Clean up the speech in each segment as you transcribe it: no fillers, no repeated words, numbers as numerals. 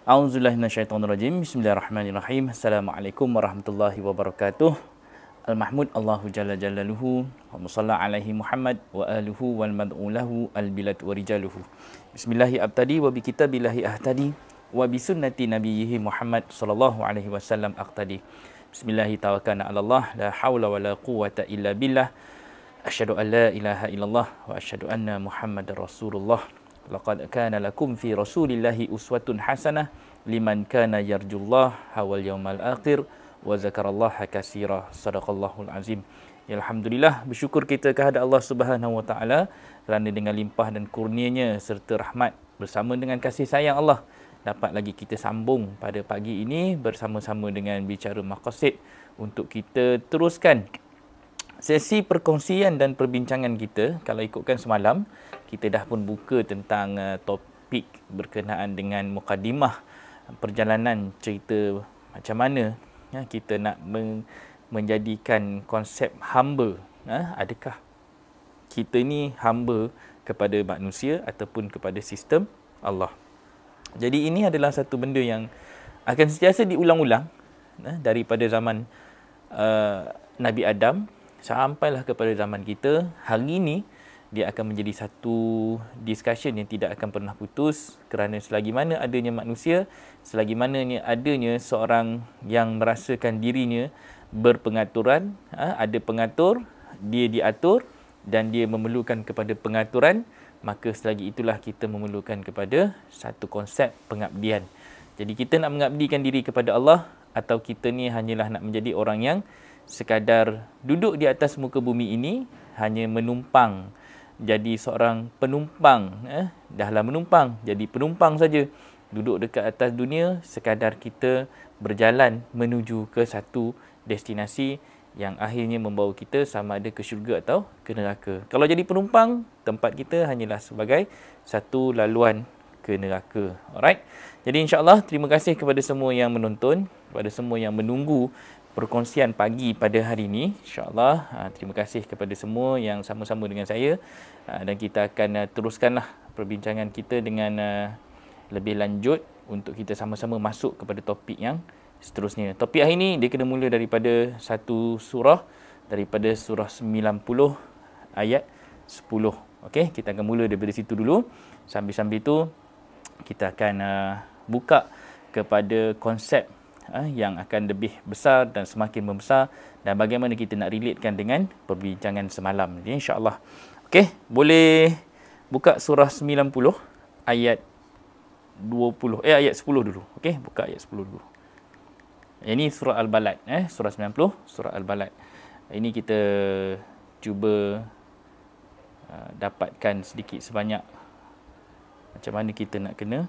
A'udzubillahi minasyaitonirrajim. Bismillahirrahmanirrahim. Assalamualaikum warahmatullahi wabarakatuh. Al-Mahmud Allahu Jalla Jalaluhu wa musalla alaihi Muhammad wa aluhu wal mad'ulahu al-bilad wa rijaluhu. Bismillahi abtadi wa bi kitabillahi ahtadi wa bi sunnati nabiyhi Muhammad sallallahu alaihi wasallam aqtadi. Bismillahi tawakkalna 'ala Allah la haula wa la quwwata illa billah. Asyhadu an la ilaha illallah wa asyhadu anna Muhammadar Rasulullah. Laqad kana lakum fi Rasulillahi uswatun hasanah liman kana yarjullah wal yawmal akhir wa zakarallaha katsira. Sadaqallahul azim. Ya, alhamdulillah, bersyukur kita kepada Allah Subhanahu wa taala kerana dengan limpah dan kurnianya serta rahmat bersama dengan kasih sayang Allah dapat lagi kita sambung pada pagi ini bersama-sama dengan bicara maqasid untuk kita teruskan sesi perkongsian dan perbincangan kita. Kalau ikutkan semalam, kita dah pun buka tentang topik berkenaan dengan mukadimah perjalanan cerita macam mana kita nak menjadikan konsep hamba. Adakah kita ni hamba kepada manusia ataupun kepada sistem Allah? Jadi ini adalah satu benda yang akan sentiasa diulang-ulang daripada zaman Nabi Adam sampailah kepada zaman kita. Hari ini dia akan menjadi satu discussion yang tidak akan pernah putus, kerana selagi mana adanya manusia, selagi mana adanya seorang yang merasakan dirinya berpengaturan, ada pengatur, dia diatur dan dia memerlukan kepada pengaturan, maka selagi itulah kita memerlukan kepada satu konsep pengabdian. Jadi kita nak mengabdikan diri kepada Allah, atau kita ni hanyalah nak menjadi orang yang sekadar duduk di atas muka bumi ini, hanya menumpang, jadi seorang penumpang, dahlah menumpang, jadi penumpang saja, duduk dekat atas dunia, sekadar kita berjalan menuju ke satu destinasi yang akhirnya membawa kita sama ada ke syurga atau ke neraka. Kalau jadi penumpang, tempat kita hanyalah sebagai satu laluan ke neraka. Alright. Jadi insya-Allah terima kasih kepada semua yang menonton, kepada semua yang menunggu perkongsian pagi pada hari ini. InsyaAllah, terima kasih kepada semua yang sama-sama dengan saya. Dan kita akan teruskanlah perbincangan kita dengan lebih lanjut untuk kita sama-sama masuk kepada topik yang seterusnya. Topik hari ini dia kena mula daripada satu surah, daripada surah 90 ayat 10. Okey, kita akan mula daripada situ dulu. Sambil-sambil itu kita akan buka kepada konsep yang akan lebih besar dan semakin membesar, dan bagaimana kita nak relatekan dengan perbincangan semalam. Jadi insya-Allah. Okey, boleh buka surah 90 ayat 20 ayat 10 dulu. Okey, buka ayat 10 dulu. Ini surah Al-Balad, surah 90, surah Al-Balad. Ini kita cuba dapatkan sedikit sebanyak macam mana kita nak kena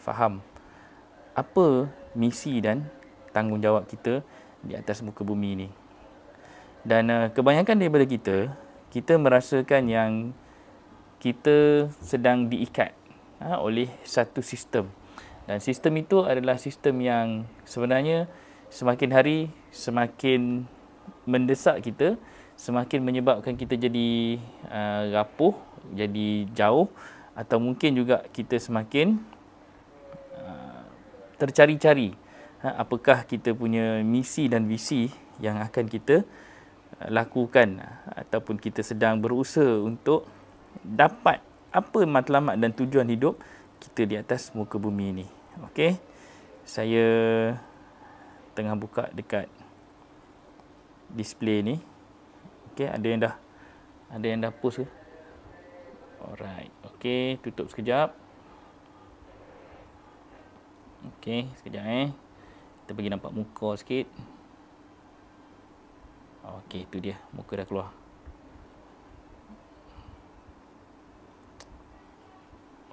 faham apa misi dan tanggungjawab kita di atas muka bumi ini. Dan kebanyakan daripada kita merasakan yang kita sedang diikat oleh satu sistem. Dan sistem itu adalah sistem yang sebenarnya semakin hari semakin mendesak kita, semakin menyebabkan kita jadi rapuh, jadi jauh, atau mungkin juga kita semakin tercari-cari apakah kita punya misi dan visi yang akan kita lakukan, ataupun kita sedang berusaha untuk dapat apa matlamat dan tujuan hidup kita di atas muka bumi ini. Okey, saya tengah buka dekat display ni. Okey, ada yang dah post ke? Alright. Okey, tutup sekejap. Okey, sekejap kita bagi nampak muka sikit. Okey, itu dia, muka dah keluar.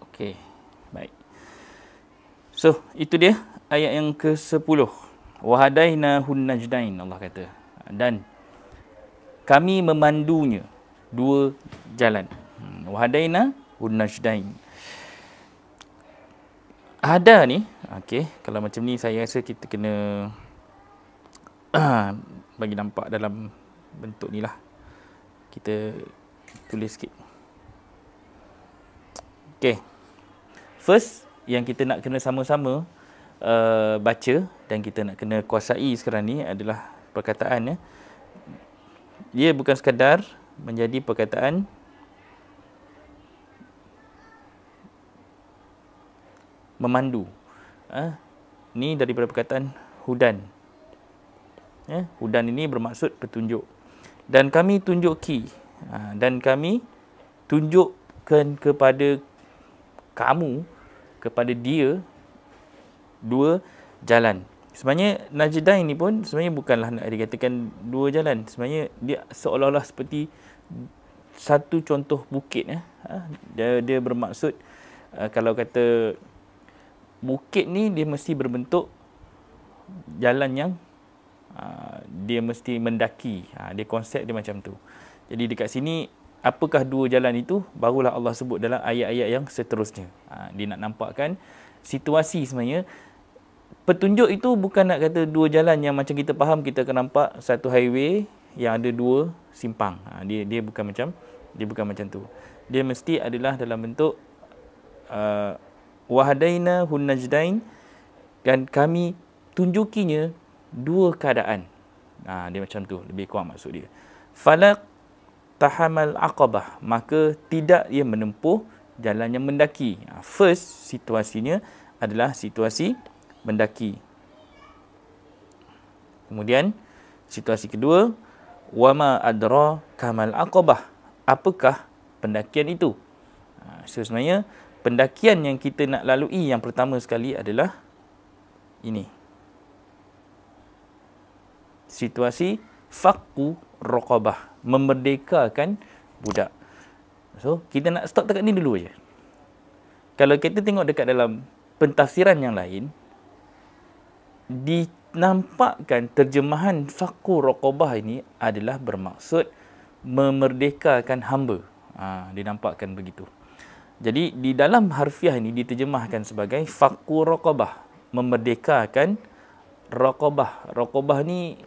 Okey, baik. So, itu dia ayat yang ke-10. Wa hadainahun najdain, Allah kata. Dan kami memandunya dua jalan. Wa hadainahun najdain. Hada ni, okey, kalau macam ni saya rasa kita kena bagi nampak dalam bentuk ni lah. Kita tulis sikit. Okey. First, yang kita nak kena sama-sama baca dan kita nak kena kuasai sekarang ni adalah perkataan, ya. Dia bukan sekadar menjadi perkataan memandu. Ni daripada perkataan hudan. Hudan ini bermaksud petunjuk. Dan kami tunjuki, dan kami tunjukkan kepada kamu, kepada dia, dua jalan. Sebenarnya Najdain ni pun sebenarnya bukanlah nak dikatakan dua jalan. Sebenarnya dia seolah-olah seperti satu contoh bukit. Dia bermaksud, kalau kata bukit ni dia mesti berbentuk jalan yang dia mesti mendaki. Dia konsep dia macam tu. Jadi dekat sini, apakah dua jalan itu? Barulah Allah sebut dalam ayat-ayat yang seterusnya. Dia nak nampakkan situasi sebenarnya. Petunjuk itu bukan nak kata dua jalan yang macam kita faham, kita akan nampak satu highway yang ada dua simpang. Dia bukan macam tu. Dia mesti adalah dalam bentuk wahadaina hun najdain, dan kami tunjukinya dua keadaan. Dia macam tu, lebih kurang maksud dia. Falaq tahamal aqabah, maka tidak ia menempuh jalan yang mendaki. First situasinya adalah situasi mendaki. Kemudian situasi kedua, wama adra kamal aqabah, apakah pendakian itu? So sebenarnya pendakian yang kita nak lalui yang pertama sekali adalah ini. Situasi fakku raqabah, memerdekakan budak. So kita nak stop dekat ni dulu je. Kalau kita tengok dekat dalam pentafsiran yang lain, dinampakkan terjemahan fakku raqabah ini adalah bermaksud memerdekakan hamba. Dinampakkan begitu. Jadi di dalam harfiah ini diterjemahkan sebagai fakku raqabah, memerdekakan raqabah. Raqabah ni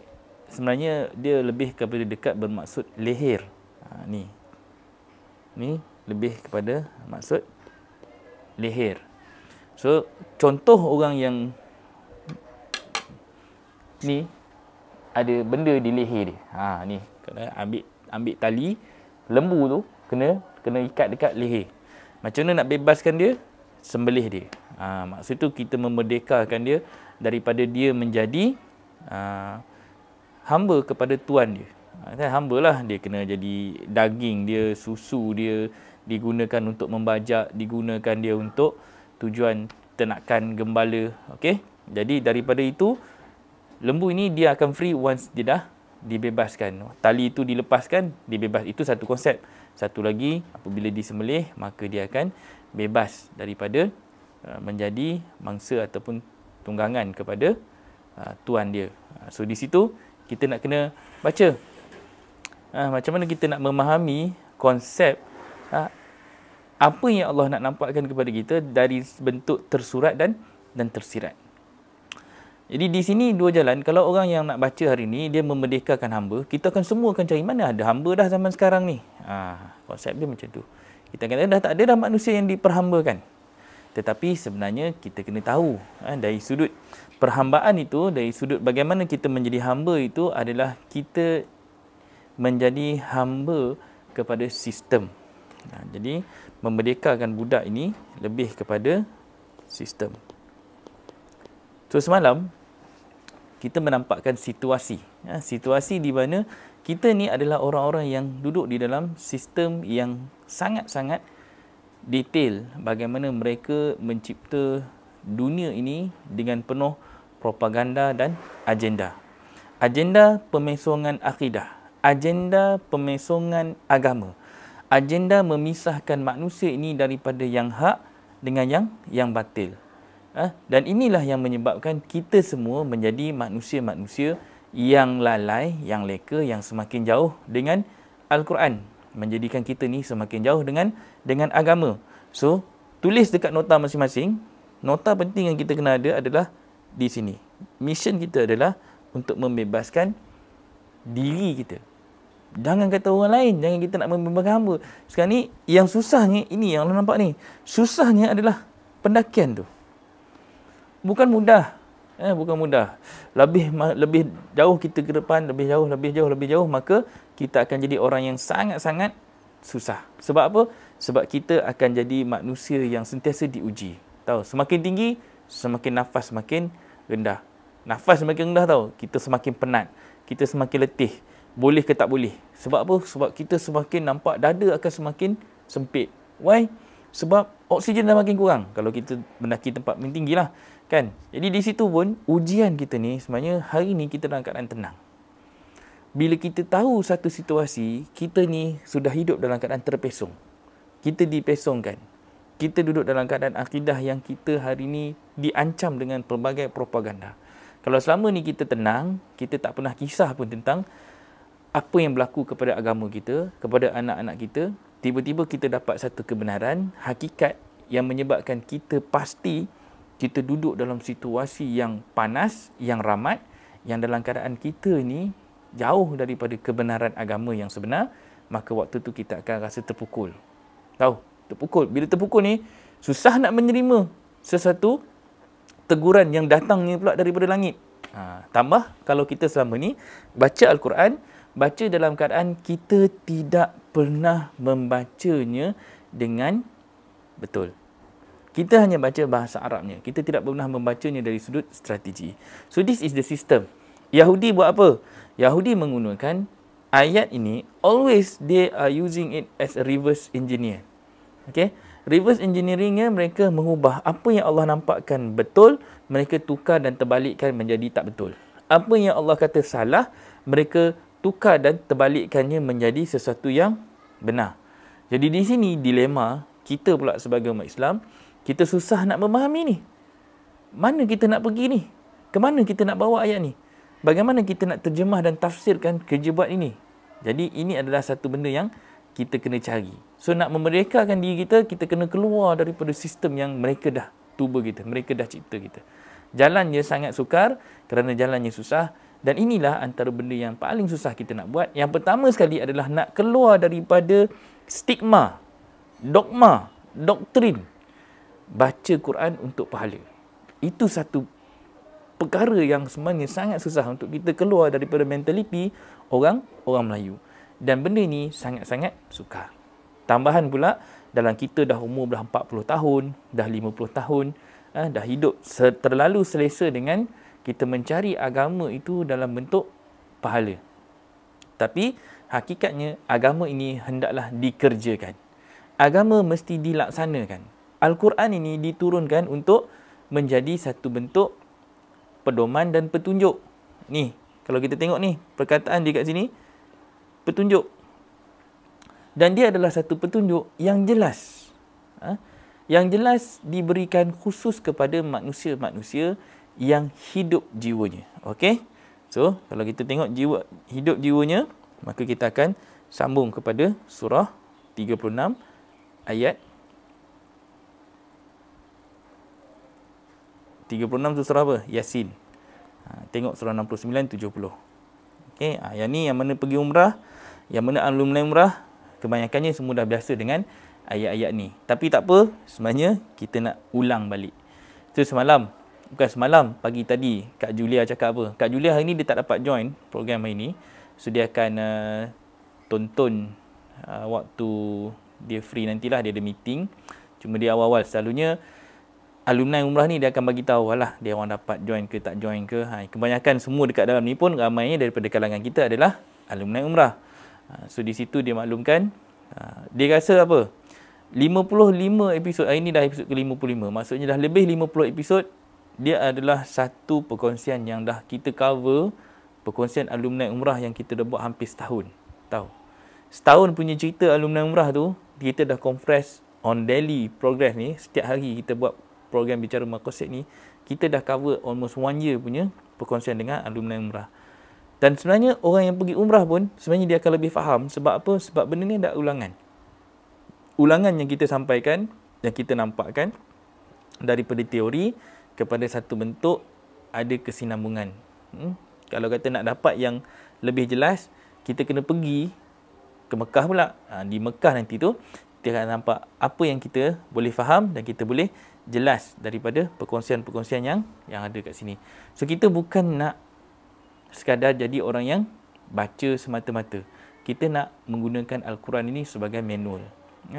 sebenarnya dia lebih kepada dekat bermaksud leher. Ni lebih kepada maksud leher. So contoh orang yang ni ada benda di leher dia. Ni kena ambil tali lembu tu, kena ikat dekat leher. Macam mana nak bebaskan dia? Sembelih dia. Maksud tu kita memerdekakan dia daripada dia menjadi hamba kepada tuan dia. Kan hamba lah, dia kena jadi daging dia, susu dia digunakan untuk membajak, digunakan dia untuk tujuan ternakan gembala. Okey. Jadi daripada itu, lembu ini dia akan free once dia dah dibebaskan. Tali itu dilepaskan, dibebas. Itu satu konsep. Satu lagi, apabila disembelih, maka dia akan bebas daripada menjadi mangsa ataupun tunggangan kepada tuan dia. So di situ kita nak kena baca. Macam mana kita nak memahami konsep apa yang Allah nak nampakkan kepada kita dari bentuk tersurat dan tersirat. Jadi di sini dua jalan. Kalau orang yang nak baca hari ini, dia memerdekakan hamba, kita akan semua akan cari mana ada hamba dah zaman sekarang ni. Konsep dia macam tu. Kita kata dah tak ada dah manusia yang diperhambakan. Tetapi sebenarnya kita kena tahu dari sudut perhambaan itu, dari sudut bagaimana kita menjadi hamba itu adalah kita menjadi hamba kepada sistem. Jadi memerdekakan budak ini lebih kepada sistem. So semalam kita menampakkan situasi. Situasi di mana kita ni adalah orang-orang yang duduk di dalam sistem yang sangat-sangat detail bagaimana mereka mencipta dunia ini dengan penuh propaganda dan agenda. Agenda pemesongan akidah, agenda pemesongan agama, agenda memisahkan manusia ini daripada yang hak dengan yang batil. Dan inilah yang menyebabkan kita semua menjadi manusia-manusia yang lalai, yang leka, yang semakin jauh dengan Al-Quran. Menjadikan kita ni semakin jauh dengan agama. So, tulis dekat nota masing-masing. Nota penting yang kita kena ada adalah di sini. Mission kita adalah untuk membebaskan diri kita. Jangan kata orang lain. Jangan kita nak membebaskan hamba. Sekarang ni, yang susahnya, ini yang Allah nampak ni. Susahnya adalah pendakian tu. Bukan mudah. Bukan mudah. Lebih jauh kita ke depan, lebih jauh, maka kita akan jadi orang yang sangat-sangat susah. Sebab apa? Sebab kita akan jadi manusia yang sentiasa diuji. Tahu, semakin tinggi, semakin nafas semakin rendah. Nafas semakin rendah, tahu, kita semakin penat, kita semakin letih. Boleh ke tak boleh? Sebab apa? Sebab kita semakin nampak dada akan semakin sempit. Why? Sebab oksigen dah makin kurang kalau kita mendaki tempat yang tinggi lah, kan? Jadi di situ pun ujian kita ni sebenarnya hari ni kita dalam keadaan tenang. Bila kita tahu satu situasi, kita ni sudah hidup dalam keadaan terpesong. Kita dipesongkan. Kita duduk dalam keadaan akidah yang kita hari ni diancam dengan pelbagai propaganda. Kalau selama ni kita tenang, kita tak pernah kisah pun tentang apa yang berlaku kepada agama kita, kepada anak-anak kita, tiba-tiba kita dapat satu kebenaran, hakikat yang menyebabkan kita pasti kita duduk dalam situasi yang panas, yang ramat, yang dalam keadaan kita ni jauh daripada kebenaran agama yang sebenar, maka waktu tu kita akan rasa terpukul. Tahu? Terpukul. Bila terpukul ni, susah nak menerima sesuatu teguran yang datangnya pula daripada langit. Tambah kalau kita selama ni baca Al-Quran, baca dalam keadaan kita tidak pernah membacanya dengan betul. Kita hanya baca bahasa Arabnya. Kita tidak pernah membacanya dari sudut strategi. So this is the system. Yahudi buat apa? Yahudi menggunakan ayat ini, always they are using it as a reverse engineer. Okay? Reverse engineeringnya mereka mengubah apa yang Allah nampakkan betul, mereka tukar dan terbalikkan menjadi tak betul. Apa yang Allah kata salah, mereka tukar dan terbalikkannya menjadi sesuatu yang benar. Jadi di sini dilema kita pula sebagai umat Islam, kita susah nak memahami ni. Mana kita nak pergi ni? Ke mana kita nak bawa ayat ni? Bagaimana kita nak terjemah dan tafsirkan kerja buat ini? Jadi ini adalah satu benda yang kita kena cari. So nak memerdekakan diri kita, kita kena keluar daripada sistem yang mereka dah tuba kita, mereka dah cipta kita. Jalannya sangat sukar kerana jalannya susah. Dan inilah antara benda yang paling susah kita nak buat. Yang pertama sekali adalah nak keluar daripada stigma, dogma, doktrin. Baca Quran untuk pahala. Itu satu perkara yang sebenarnya sangat susah untuk kita keluar daripada mentaliti orang Melayu. Dan benda ni sangat-sangat sukar. Tambahan pula, dalam kita dah umur dah 40 tahun, dah 50 tahun, dah hidup terlalu selesa dengan kita mencari agama itu dalam bentuk pahala. Tapi hakikatnya agama ini hendaklah dikerjakan. Agama mesti dilaksanakan. Al-Quran ini diturunkan untuk menjadi satu bentuk pedoman dan petunjuk. Ni, kalau kita tengok ni, perkataan dia kat sini, petunjuk. Dan dia adalah satu petunjuk yang jelas. Yang jelas diberikan khusus kepada manusia-manusia yang hidup jiwanya. Okey? So, kalau kita tengok hidup jiwanya, maka kita akan sambung kepada surah 36 ayat 36 tu surah apa? Yasin. Tengok surah 69, 70. Okey, yang ni yang mana pergi umrah, yang mana alumni umrah, kebanyakannya semua dah biasa dengan ayat-ayat ni. Tapi tak apa, sebenarnya kita nak ulang balik. So bukan semalam, pagi tadi Kak Julia cakap apa? Kak Julia hari ni dia tak dapat join program hari ni. So dia akan tonton waktu dia free nantilah, dia ada meeting. Cuma dia awal-awal selalunya alumni umrah ni dia akan bagi tahu lah dia orang dapat join ke tak join ke. Kebanyakan semua dekat dalam ni pun ramainya daripada kalangan kita adalah alumni umrah. So di situ dia maklumkan, dia rasa apa? 55 episod, hari ni dah episod ke-55. Maksudnya dah lebih 50 episod. Dia adalah satu perkongsian yang dah kita cover, perkongsian alumni umrah yang kita dah buat hampir setahun. Tahu? Setahun punya cerita alumni umrah tu, kita dah compress on daily progress ni. Setiap hari kita buat program bicara maqasid ni, kita dah cover almost 1 year punya perkongsian dengan alumni umrah. Dan sebenarnya orang yang pergi umrah pun sebenarnya dia akan lebih faham. Sebab apa? Sebab benda ni ada ulangan. Ulangan yang kita sampaikan, yang kita nampakkan daripada teori kepada satu bentuk ada kesinambungan. Kalau kata nak dapat yang lebih jelas, kita kena pergi ke Mekah pula. Di Mekah nanti tu, kita akan nampak apa yang kita boleh faham dan kita boleh jelas daripada perkongsian-perkongsian yang ada kat sini. So kita bukan nak sekadar jadi orang yang baca semata-mata. Kita nak menggunakan Al-Quran ini sebagai manual.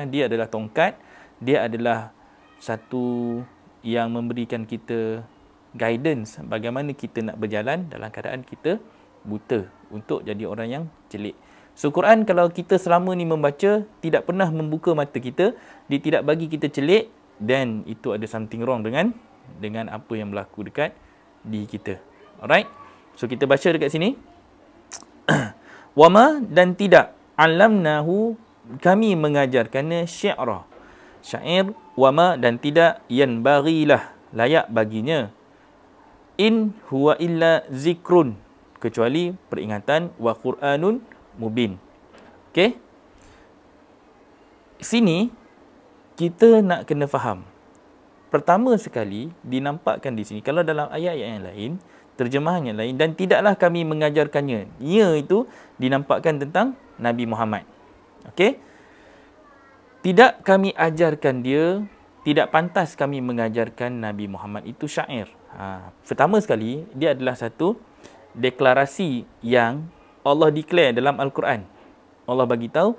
Dia adalah tongkat, dia adalah satu yang memberikan kita guidance bagaimana kita nak berjalan dalam keadaan kita buta untuk jadi orang yang celik. So Quran kalau kita selama ni membaca tidak pernah membuka mata kita, dia tidak bagi kita celik, then itu ada something wrong dengan apa yang berlaku dekat diri kita. Alright? So kita baca dekat sini. Wama dan tidak alamnahu kami mengajarkannya syi'ra. Syair wama dan tidak yanbaghilah layak baginya. In huwa illa zikrun kecuali peringatan wa Qur'anun mubin. Okey. Sini kita nak kena faham. Pertama sekali dinampakkan di sini kalau dalam ayat-ayat yang lain, terjemahan yang lain, dan tidaklah kami mengajarkannya. Ia itu dinampakkan tentang Nabi Muhammad. Okey. Tidak kami ajarkan dia, tidak pantas kami mengajarkan Nabi Muhammad, itu syair. Pertama sekali dia adalah satu deklarasi yang Allah declare dalam Al-Quran. Allah bagi tahu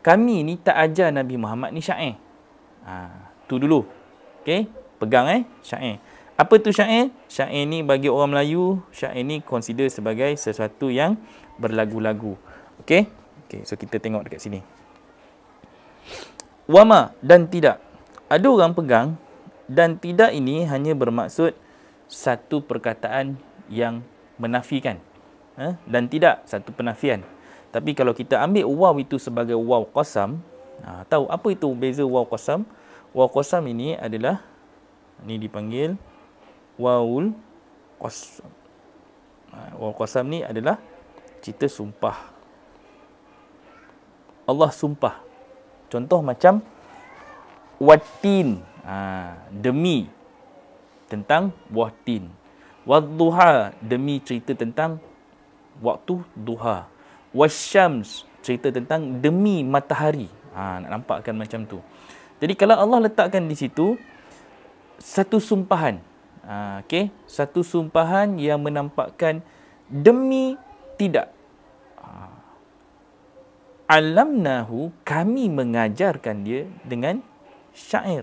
kami ni tak ajar Nabi Muhammad ni syair. Tu dulu. Okey, pegang syair. Apa tu syair? Syair ni bagi orang Melayu, syair ni consider sebagai sesuatu yang berlagu-lagu. Okey? Okey, so kita tengok dekat sini. Wama dan tidak. Ada orang pegang dan tidak ini hanya bermaksud satu perkataan yang menafikan. Dan tidak satu penafian. Tapi kalau kita ambil waw itu sebagai waw qasam, tahu apa itu beza waw qasam? Waw qasam ini adalah, ini dipanggil wawul qasam. Waw qasam ni adalah cerita sumpah. Allah sumpah. Contoh macam watin, demi tentang buah tin. Wadduha, demi cerita tentang waktu duha. Wasyams, cerita tentang demi matahari. Nak nampakkan macam tu. Jadi kalau Allah letakkan di situ satu sumpahan, okey, satu sumpahan yang menampakkan demi tidak. Alamnahu, kami mengajarkan dia dengan syair.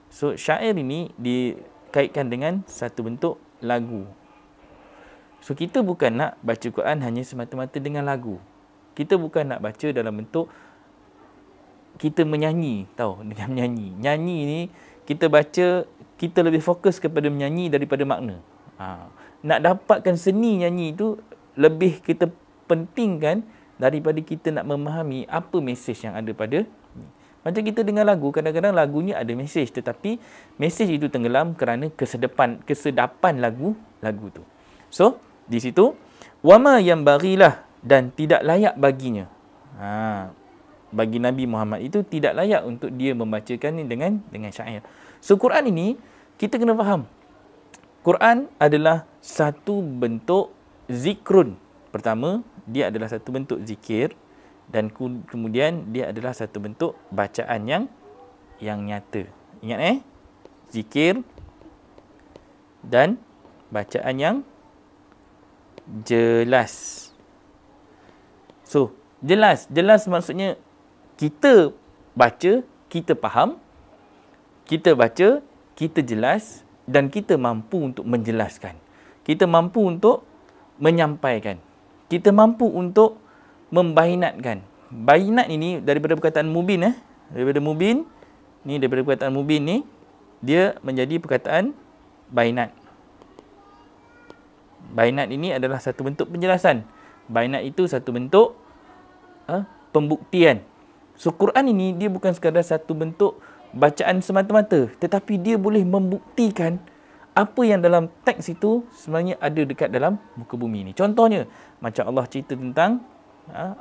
So syair ini dikaitkan dengan satu bentuk lagu. So kita bukan nak baca Quran hanya semata-mata dengan lagu. Kita bukan nak baca dalam bentuk kita menyanyi, tahu, dengan menyanyi. Nyanyi ni kita baca, kita lebih fokus kepada menyanyi daripada makna. Nak dapatkan seni nyanyi itu lebih kita pentingkan daripada kita nak memahami apa mesej yang ada pada. Macam kita dengar lagu, kadang-kadang lagunya ada mesej, tetapi mesej itu tenggelam kerana kesedapan lagu tu. So di situ wama yang barilah dan tidak layak baginya. Bagi Nabi Muhammad itu tidak layak untuk dia membacakan ini dengan syair. So Quran ini kita kena faham. Quran adalah satu bentuk zikrun. Pertama, dia adalah satu bentuk zikir, dan kemudian dia adalah satu bentuk bacaan yang nyata. Ingat zikir dan bacaan yang jelas. So, jelas maksudnya kita baca, kita faham, kita baca, kita jelas, dan kita mampu untuk menjelaskan. Kita mampu untuk menyampaikan. Kita mampu untuk membainatkan. Bainat ini daripada perkataan mubin. Daripada mubin, ni daripada perkataan mubin ni, dia menjadi perkataan bainat. Bainat ini adalah satu bentuk penjelasan. Bainat itu satu bentuk pembuktian. So Quran ini dia bukan sekadar satu bentuk bacaan semata-mata, tetapi dia boleh membuktikan apa yang dalam teks itu sebenarnya ada dekat dalam muka bumi ini. Contohnya, macam Allah cerita tentang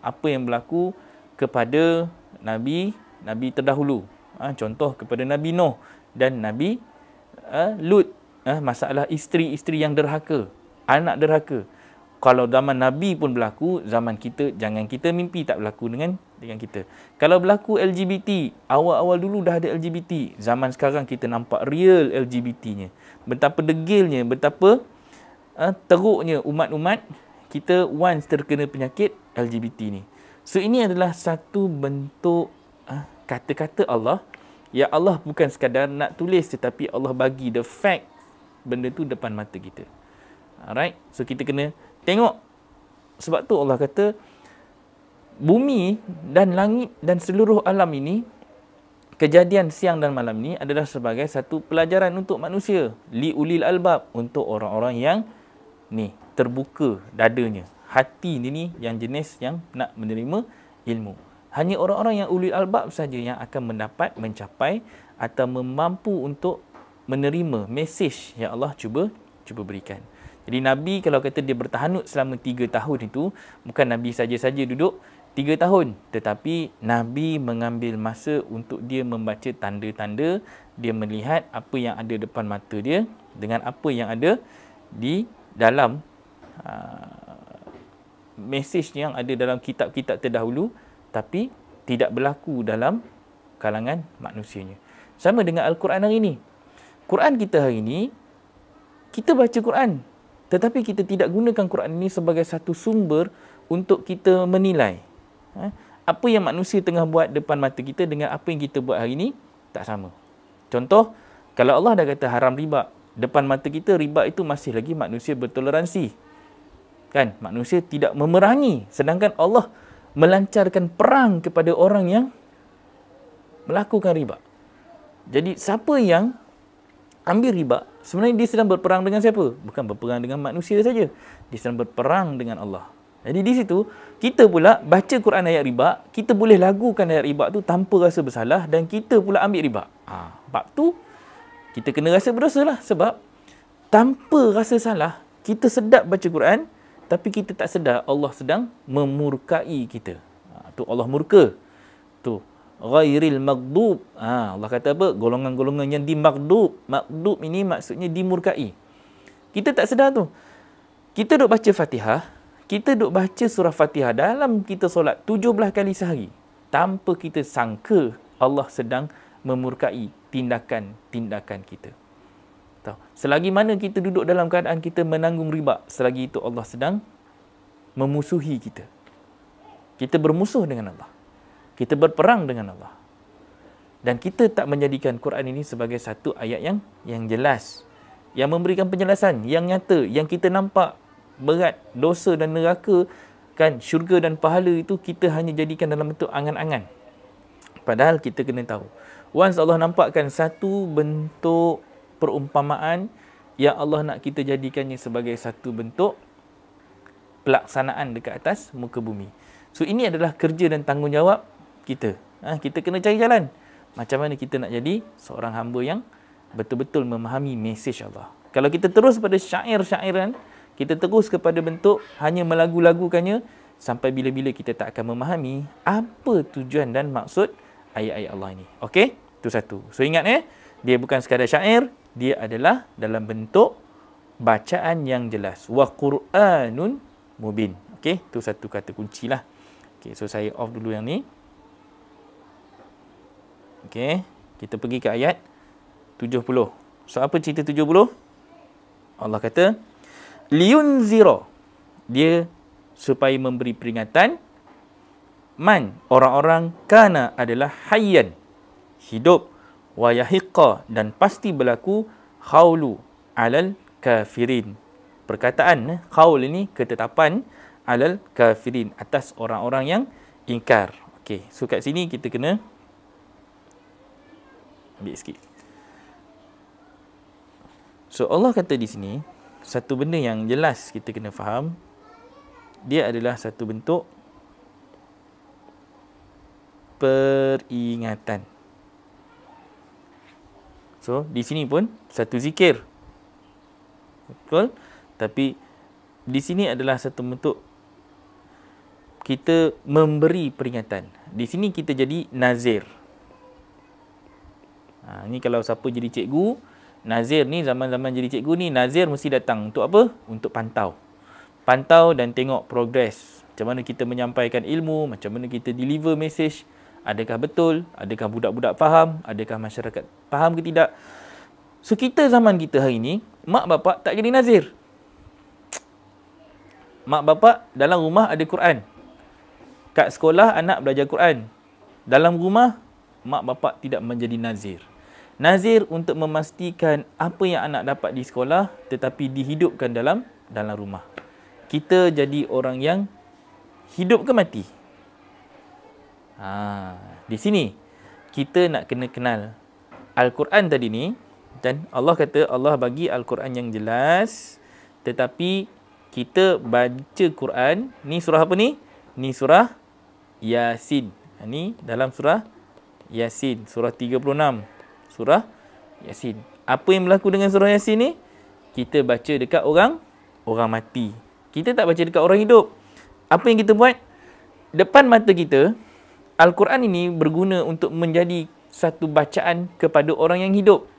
apa yang berlaku kepada Nabi terdahulu. Contoh kepada Nabi Nuh dan Nabi Lut. Masalah isteri-isteri yang derhaka, anak derhaka. Kalau zaman Nabi pun berlaku, zaman kita, jangan kita mimpi tak berlaku dengan kita. Kalau berlaku LGBT, awal-awal dulu dah ada LGBT. Zaman sekarang kita nampak real LGBT-nya. Betapa degilnya, betapa teruknya umat-umat kita once terkena penyakit LGBT ni. So ini adalah satu bentuk kata-kata Allah. Ya Allah bukan sekadar nak tulis, tetapi Allah bagi the fact benda tu depan mata kita. Alright, so kita kena tengok. Sebab tu Allah kata bumi dan langit dan seluruh alam ini, kejadian siang dan malam ini adalah sebagai satu pelajaran untuk manusia, li ulil albab, untuk orang-orang yang ni terbuka dadanya, hati ni yang jenis yang nak menerima ilmu. Hanya orang-orang yang ulil albab saja yang akan mendapat, mencapai atau mampu untuk menerima mesej yang Allah cuba berikan. Jadi Nabi kalau kata dia bertahanut selama 3 tahun itu, bukan Nabi saja-saja duduk 3 tahun. Tetapi Nabi mengambil masa untuk dia membaca tanda-tanda, dia melihat apa yang ada depan mata dia dengan apa yang ada di dalam mesej yang ada dalam kitab-kitab terdahulu, tapi tidak berlaku dalam kalangan manusianya. Sama dengan Al-Quran hari ini. Quran kita hari ini, kita baca Quran, tetapi kita tidak gunakan Quran ini sebagai satu sumber untuk kita menilai. Apa yang manusia tengah buat depan mata kita dengan apa yang kita buat hari ini, tak sama. Contoh, kalau Allah dah kata haram riba, depan mata kita riba itu masih lagi manusia bertoleransi. Kan? Manusia tidak memerangi. Sedangkan Allah melancarkan perang kepada orang yang melakukan riba. Jadi siapa yang ambil riba, sebenarnya dia sedang berperang dengan siapa? Bukan berperang dengan manusia saja. Dia sedang berperang dengan Allah. Jadi di situ, kita pula baca Quran ayat riba, kita boleh lagukan ayat riba tu tanpa rasa bersalah dan kita pula ambil riba. Bab tu, kita kena rasa berdosa lah. Sebab tanpa rasa salah, kita sedap baca Quran, tapi kita tak sedar Allah sedang memurkai kita. Tu Allah murka. Tu ghairil maghdub. Allah kata apa? Golongan-golongan yang dimaghdub. Maghdub ini maksudnya dimurkai. Kita tak sedar tu. Kita duk baca Fatihah, kita duk baca surah Fatihah dalam kita solat 17 kali sehari, tanpa kita sangka Allah sedang memurkai tindakan-tindakan kita. Tahu? Selagi mana kita duduk dalam keadaan kita menanggung riba, selagi itu Allah sedang memusuhi kita. Kita bermusuh dengan Allah. Kita berperang dengan Allah. Dan kita tak menjadikan Quran ini sebagai satu ayat yang jelas, yang memberikan penjelasan, yang nyata, yang kita nampak berat, dosa dan neraka, kan, syurga dan pahala itu kita hanya jadikan dalam bentuk angan-angan. Padahal kita kena tahu, once Allah nampakkan satu bentuk perumpamaan yang Allah nak kita jadikannya sebagai satu bentuk pelaksanaan dekat atas muka bumi. So ini adalah kerja dan tanggungjawab kita. Kita kena cari jalan. Macam mana kita nak jadi seorang hamba yang betul-betul memahami mesej Allah. Kalau kita terus pada syair-syairan, kita terus kepada bentuk hanya melagu-lagukannya, sampai bila-bila kita tak akan memahami apa tujuan dan maksud ayat-ayat Allah ini. Okey? Itu satu. So ingat dia bukan sekadar syair, dia adalah dalam bentuk bacaan yang jelas. Wa Qur'anun mubin. Okey? Itu satu kata kunci lah. Okey, so saya off dulu yang ni. Okey, kita pergi ke ayat 70. So apa cerita 70? Allah kata, liyunzira, dia supaya memberi peringatan, man, orang-orang kana adalah hayyan, hidup, wa yahiqqa, dan pasti berlaku khawlu alal kafirin. Perkataan khaul ini ketetapan alal kafirin, atas orang-orang yang ingkar. Okey, so kat sini kita kena ambil sikit. So Allah kata di sini satu benda yang jelas kita kena faham, dia adalah satu bentuk peringatan. So di sini pun satu zikir, betul? Tapi di sini adalah satu bentuk kita memberi peringatan. Di sini kita jadi nazir. Ni kalau siapa jadi cikgu, nazir ni zaman-zaman jadi cikgu ni, nazir mesti datang untuk apa? Untuk pantau. pantau dan tengok progres. Macam mana kita menyampaikan ilmu, macam mana kita deliver message. Adakah betul? Adakah budak-budak faham? Adakah masyarakat faham ke tidak? So, kita zaman kita hari ni, mak bapak tak jadi nazir. Mak bapak dalam rumah ada Quran. Kat sekolah anak belajar Quran. Dalam rumah, mak bapak tidak menjadi nazir. Nazir untuk memastikan apa yang anak dapat di sekolah tetapi dihidupkan dalam rumah. Kita jadi orang yang hidup ke mati? Di sini kita nak kena kenal Al-Quran tadi ni. Dan Allah kata Allah bagi Al-Quran yang jelas, tetapi kita baca Quran, ni surah apa ni? Ni surah Yasin. Ni dalam surah Yasin, surah 36. Surah Yasin. Apa yang berlaku dengan surah Yasin ni? Kita baca dekat orang mati. Kita tak baca dekat orang hidup. Apa yang kita buat? Depan mata kita, Al-Quran ini berguna untuk menjadi satu bacaan kepada orang yang hidup.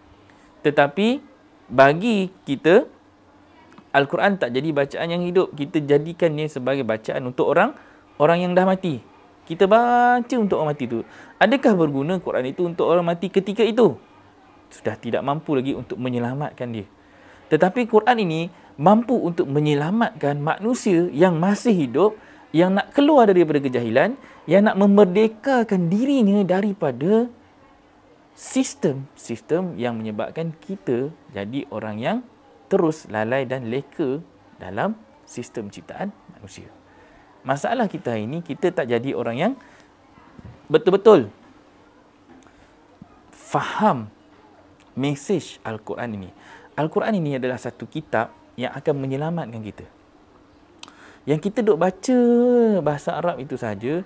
Tetapi bagi kita, Al-Quran tak jadi bacaan yang hidup. Kita jadikannya sebagai bacaan untuk orang yang dah mati. Kita baca untuk orang mati tu. Adakah berguna Quran itu untuk orang mati ketika itu? Sudah tidak mampu lagi untuk menyelamatkan dia. Tetapi Quran ini mampu untuk menyelamatkan manusia yang masih hidup, yang nak keluar daripada kejahilan, yang nak memerdekakan dirinya daripada sistem yang menyebabkan kita jadi orang yang terus lalai dan leka dalam sistem ciptaan manusia. Masalah kita hari ini, kita tak jadi orang yang betul-betul faham mesej Al-Quran ini. Al-Quran ini adalah satu kitab yang akan menyelamatkan kita. Yang kita duk baca bahasa Arab itu saja,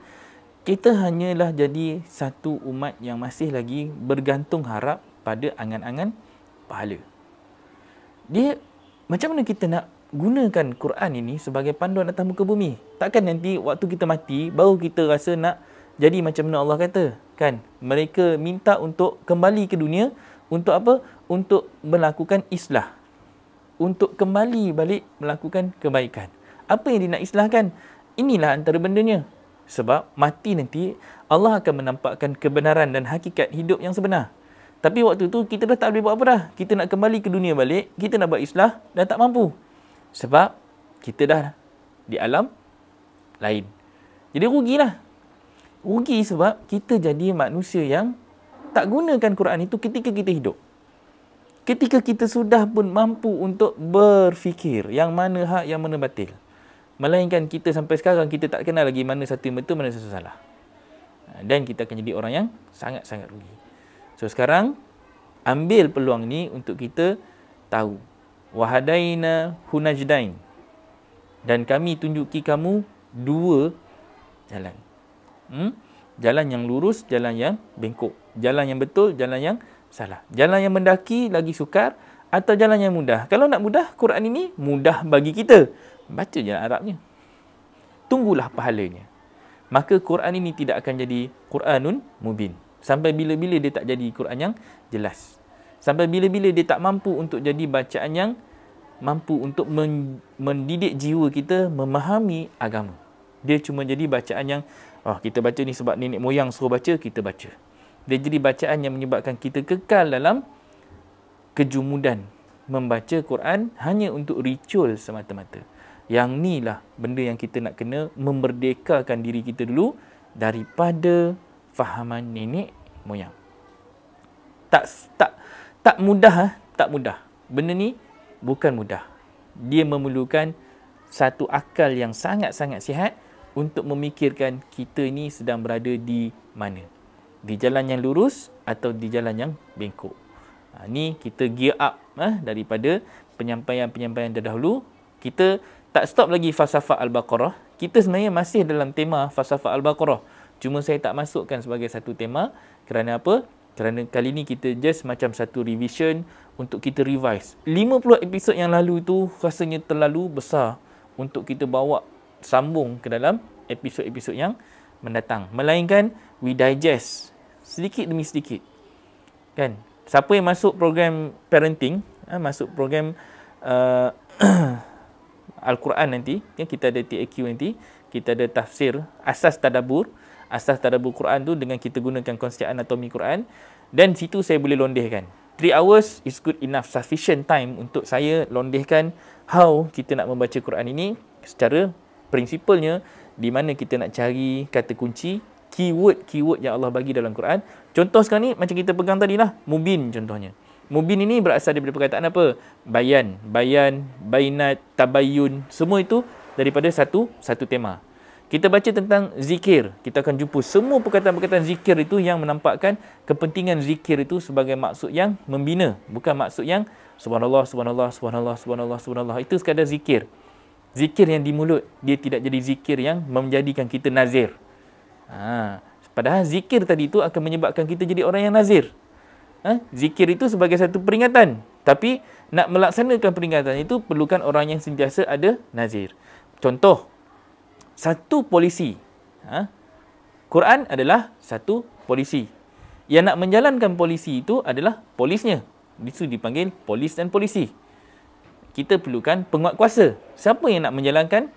kita hanyalah jadi satu umat yang masih lagi bergantung harap pada angan-angan pahala. Dia, macam mana kita nak gunakan Quran ini sebagai panduan atas muka bumi? Takkan nanti waktu kita mati, baru kita rasa nak jadi macam mana Allah kata, kan? Mereka minta untuk kembali ke dunia, untuk apa? Untuk melakukan islah. Untuk kembali balik melakukan kebaikan. Apa yang dia nak islahkan? Inilah antara bendanya. Sebab mati nanti, Allah akan menampakkan kebenaran dan hakikat hidup yang sebenar. Tapi waktu tu, kita dah tak boleh buat apa dah. Kita nak kembali ke dunia balik, kita nak buat islah, dah tak mampu. Sebab kita dah di alam lain. Jadi rugilah. Rugi sebab kita jadi manusia yang tak gunakan Quran itu ketika kita hidup. Ketika kita sudah pun mampu untuk berfikir yang mana hak, yang mana batil. Melainkan kita sampai sekarang, kita tak kenal lagi mana satu yang betul, mana satu salah. Dan kita akan jadi orang yang sangat-sangat rugi. So sekarang, ambil peluang ni untuk kita tahu. Wahadaina hunajdain. Dan kami tunjuki kamu dua jalan. Jalan yang lurus, jalan yang bengkok. Jalan yang betul, jalan yang salah. Jalan yang mendaki lagi sukar atau jalan yang mudah. Kalau nak mudah, Quran ini mudah bagi kita. Baca jalan Arabnya. Tunggulah pahalanya. Maka Quran ini tidak akan jadi Quranun mubin. Sampai bila-bila dia tak jadi Quran yang jelas. Sampai bila-bila dia tak mampu untuk jadi bacaan yang mampu untuk mendidik jiwa kita memahami agama. Dia cuma jadi bacaan yang kita baca ni sebab nenek moyang suruh baca, kita baca. Dia jadi bacaan yang menyebabkan kita kekal dalam kejumudan membaca Quran hanya untuk ritual semata-mata. Yang ni lah benda yang kita nak kena memerdekakan diri kita dulu daripada fahaman nenek moyang. Tak mudah, tak mudah. Benda ni bukan mudah. Dia memerlukan satu akal yang sangat-sangat sihat untuk memikirkan kita ni sedang berada di mana. Di jalan yang lurus atau di jalan yang bengkok. Ni kita gear up daripada penyampaian-penyampaian terdahulu. Kita tak stop lagi falsafah Al-Baqarah. Kita sebenarnya masih dalam tema falsafah Al-Baqarah. Cuma saya tak masukkan sebagai satu tema. Kerana apa? Kerana kali ni kita just macam satu revision untuk kita revise. 50 episod yang lalu tu rasanya terlalu besar untuk kita bawa sambung ke dalam episod-episod yang mendatang. Melainkan we digest sedikit demi sedikit. Kan? Siapa yang masuk program parenting, masuk program Al-Quran nanti, ya, kita ada TAQ nanti, kita ada tafsir asas tadabbur Quran tu dengan kita gunakan konsep anatomi Quran, dan situ saya boleh londehkan. 3 hours is good enough, sufficient time untuk saya londehkan how kita nak membaca Quran ini secara prinsipalnya, di mana kita nak cari kata kunci, keyword yang Allah bagi dalam Quran. Contoh sekarang ni macam kita pegang tadi lah, mubin contohnya. Mubin ini berasal daripada perkataan apa? Bayan, bainat, tabayyun, semua itu daripada satu tema. Kita baca tentang zikir, kita akan jumpa semua perkataan-perkataan zikir itu yang menampakkan kepentingan zikir itu sebagai maksud yang membina, bukan maksud yang subhanallah, subhanallah, subhanallah, subhanallah, subhanallah. Itu sekadar zikir. Zikir yang di mulut, dia tidak jadi zikir yang menjadikan kita nazir. Padahal zikir tadi itu akan menyebabkan kita jadi orang yang nazir. Zikir itu sebagai satu peringatan, tapi nak melaksanakan peringatan itu perlukan orang yang sentiasa ada nazir. Contoh, satu polisi. Quran adalah satu polisi. Yang nak menjalankan polisi itu adalah polisnya. Itu dipanggil polis dan polisi. Kita perlukan penguatkuasa. Siapa yang nak menjalankan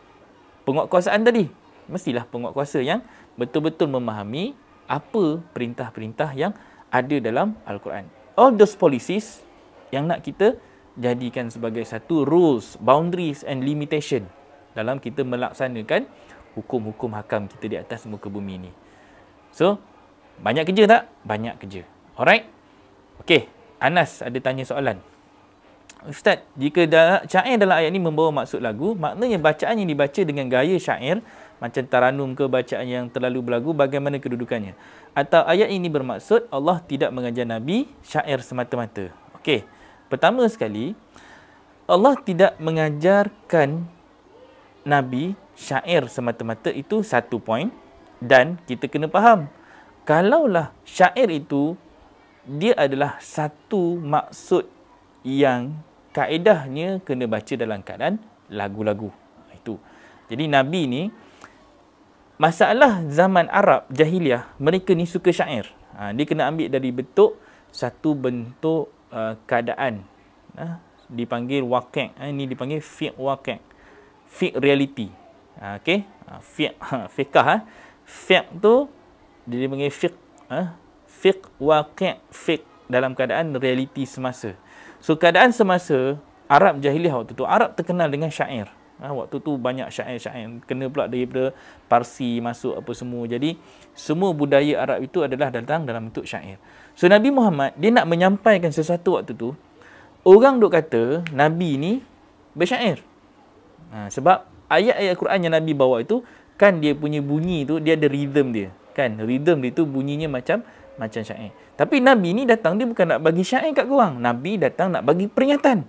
penguatkuasaan tadi? Mestilah penguatkuasa yang betul-betul memahami apa perintah-perintah yang ada dalam Al-Quran. All those policies yang nak kita jadikan sebagai satu rules, boundaries and limitation dalam kita melaksanakan hukum-hukum hakam kita di atas muka bumi ini. So, banyak kerja tak? Banyak kerja. Alright? Okey, Anas ada tanya soalan. Ustaz, jika syair dalam ayat ini membawa maksud lagu, maknanya bacaan yang dibaca dengan gaya syair, macam taranum ke bacaan yang terlalu berlagu, bagaimana kedudukannya? Atau ayat ini bermaksud Allah tidak mengajar Nabi syair semata-mata? Okey, pertama sekali, Allah tidak mengajarkan Nabi syair semata-mata, itu satu poin. Dan kita kena faham, kalaulah syair itu dia adalah satu maksud yang kaedahnya kena baca dalam keadaan lagu-lagu. Itu. Jadi Nabi ni, masalah zaman Arab jahiliah, mereka ni suka syair. Dia kena ambil dari bentuk satu bentuk keadaan. Dipanggil waqi'. Ini dipanggil fiqh waqi'. Fiqh reality. Okey, fiqh. Fiqh tu dia dipanggil fiqh. Fiqh waqi', fiqh dalam keadaan reality semasa. So keadaan semasa Arab jahiliah waktu tu, Arab terkenal dengan syair. Waktu tu banyak syair-syair, kena pula daripada Parsi masuk apa semua. Jadi semua budaya Arab itu adalah datang dalam bentuk syair. So Nabi Muhammad dia nak menyampaikan sesuatu waktu tu, orang duk kata Nabi ni bersyair. Sebab ayat-ayat Quran yang Nabi bawa itu kan dia punya bunyi tu, dia ada rhythm dia. Kan rhythm dia tu bunyinya macam syair. Tapi Nabi ni datang, dia bukan nak bagi syair kat korang. Nabi datang nak bagi peringatan.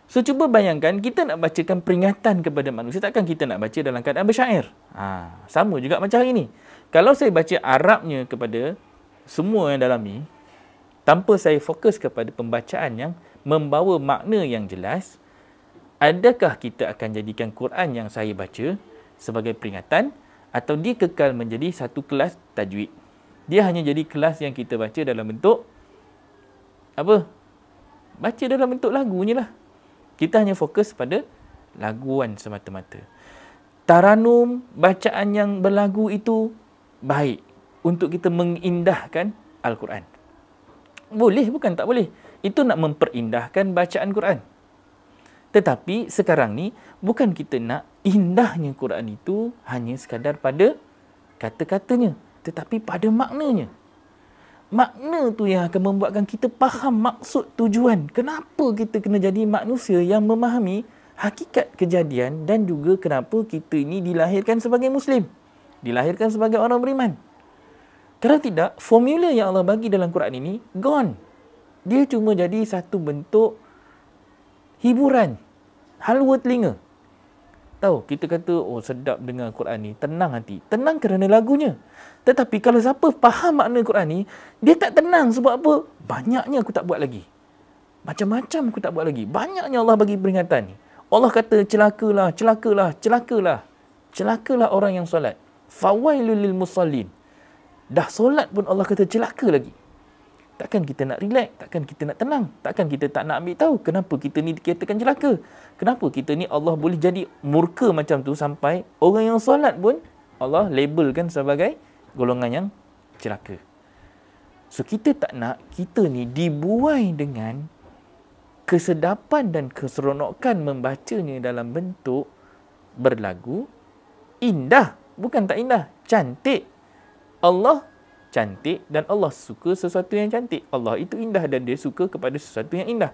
So cuba bayangkan, kita nak bacakan peringatan kepada manusia, takkan kita nak baca dalam keadaan bersyair. Sama juga macam hari ni. Kalau saya baca Arabnya kepada semua yang dalam ni, tanpa saya fokus kepada pembacaan yang membawa makna yang jelas, adakah kita akan jadikan Quran yang saya baca sebagai peringatan, atau dia kekal menjadi satu kelas tajwid? Dia hanya jadi kelas yang kita baca dalam bentuk apa? Baca dalam bentuk lagunya lah. Kita hanya fokus pada laguan semata-mata. Taranum, bacaan yang berlagu itu baik untuk kita mengindahkan Al-Quran. Boleh, bukan tak boleh. Itu nak memperindahkan bacaan Quran. Tetapi sekarang ni, bukan kita nak indahnya Quran itu hanya sekadar pada kata-katanya, tetapi pada maknanya. Makna tu yang akan membuatkan kita faham maksud tujuan. Kenapa kita kena jadi manusia yang memahami hakikat kejadian, dan juga kenapa kita ini dilahirkan sebagai Muslim. Dilahirkan sebagai orang beriman. Kalau tidak, formula yang Allah bagi dalam Quran ini gone. Dia cuma jadi satu bentuk hiburan, halwa telinga. Tahu, kita kata, oh sedap dengar Quran ni, tenang hati. Tenang kerana lagunya. Tetapi kalau siapa faham makna Quran ni, dia tak tenang sebab apa? Banyaknya aku tak buat lagi. Macam-macam aku tak buat lagi. Banyaknya Allah bagi peringatan ni. Allah kata, celakalah, celakalah, celakalah. Celakalah orang yang solat. Fawailul lil musallin. Dah solat pun Allah kata celaka lagi. takkan kita nak relax, takkan kita nak tenang, takkan kita tak nak ambil tahu kenapa kita ni dikatakan celaka. Kenapa kita ni Allah boleh jadi murka macam tu sampai orang yang solat pun Allah labelkan sebagai golongan yang celaka. So kita tak nak kita ni dibuai dengan kesedapan dan keseronokan membacanya dalam bentuk berlagu indah. Bukan tak indah, cantik. Allah cantik dan Allah suka sesuatu yang cantik. Allah itu indah dan dia suka kepada sesuatu yang indah.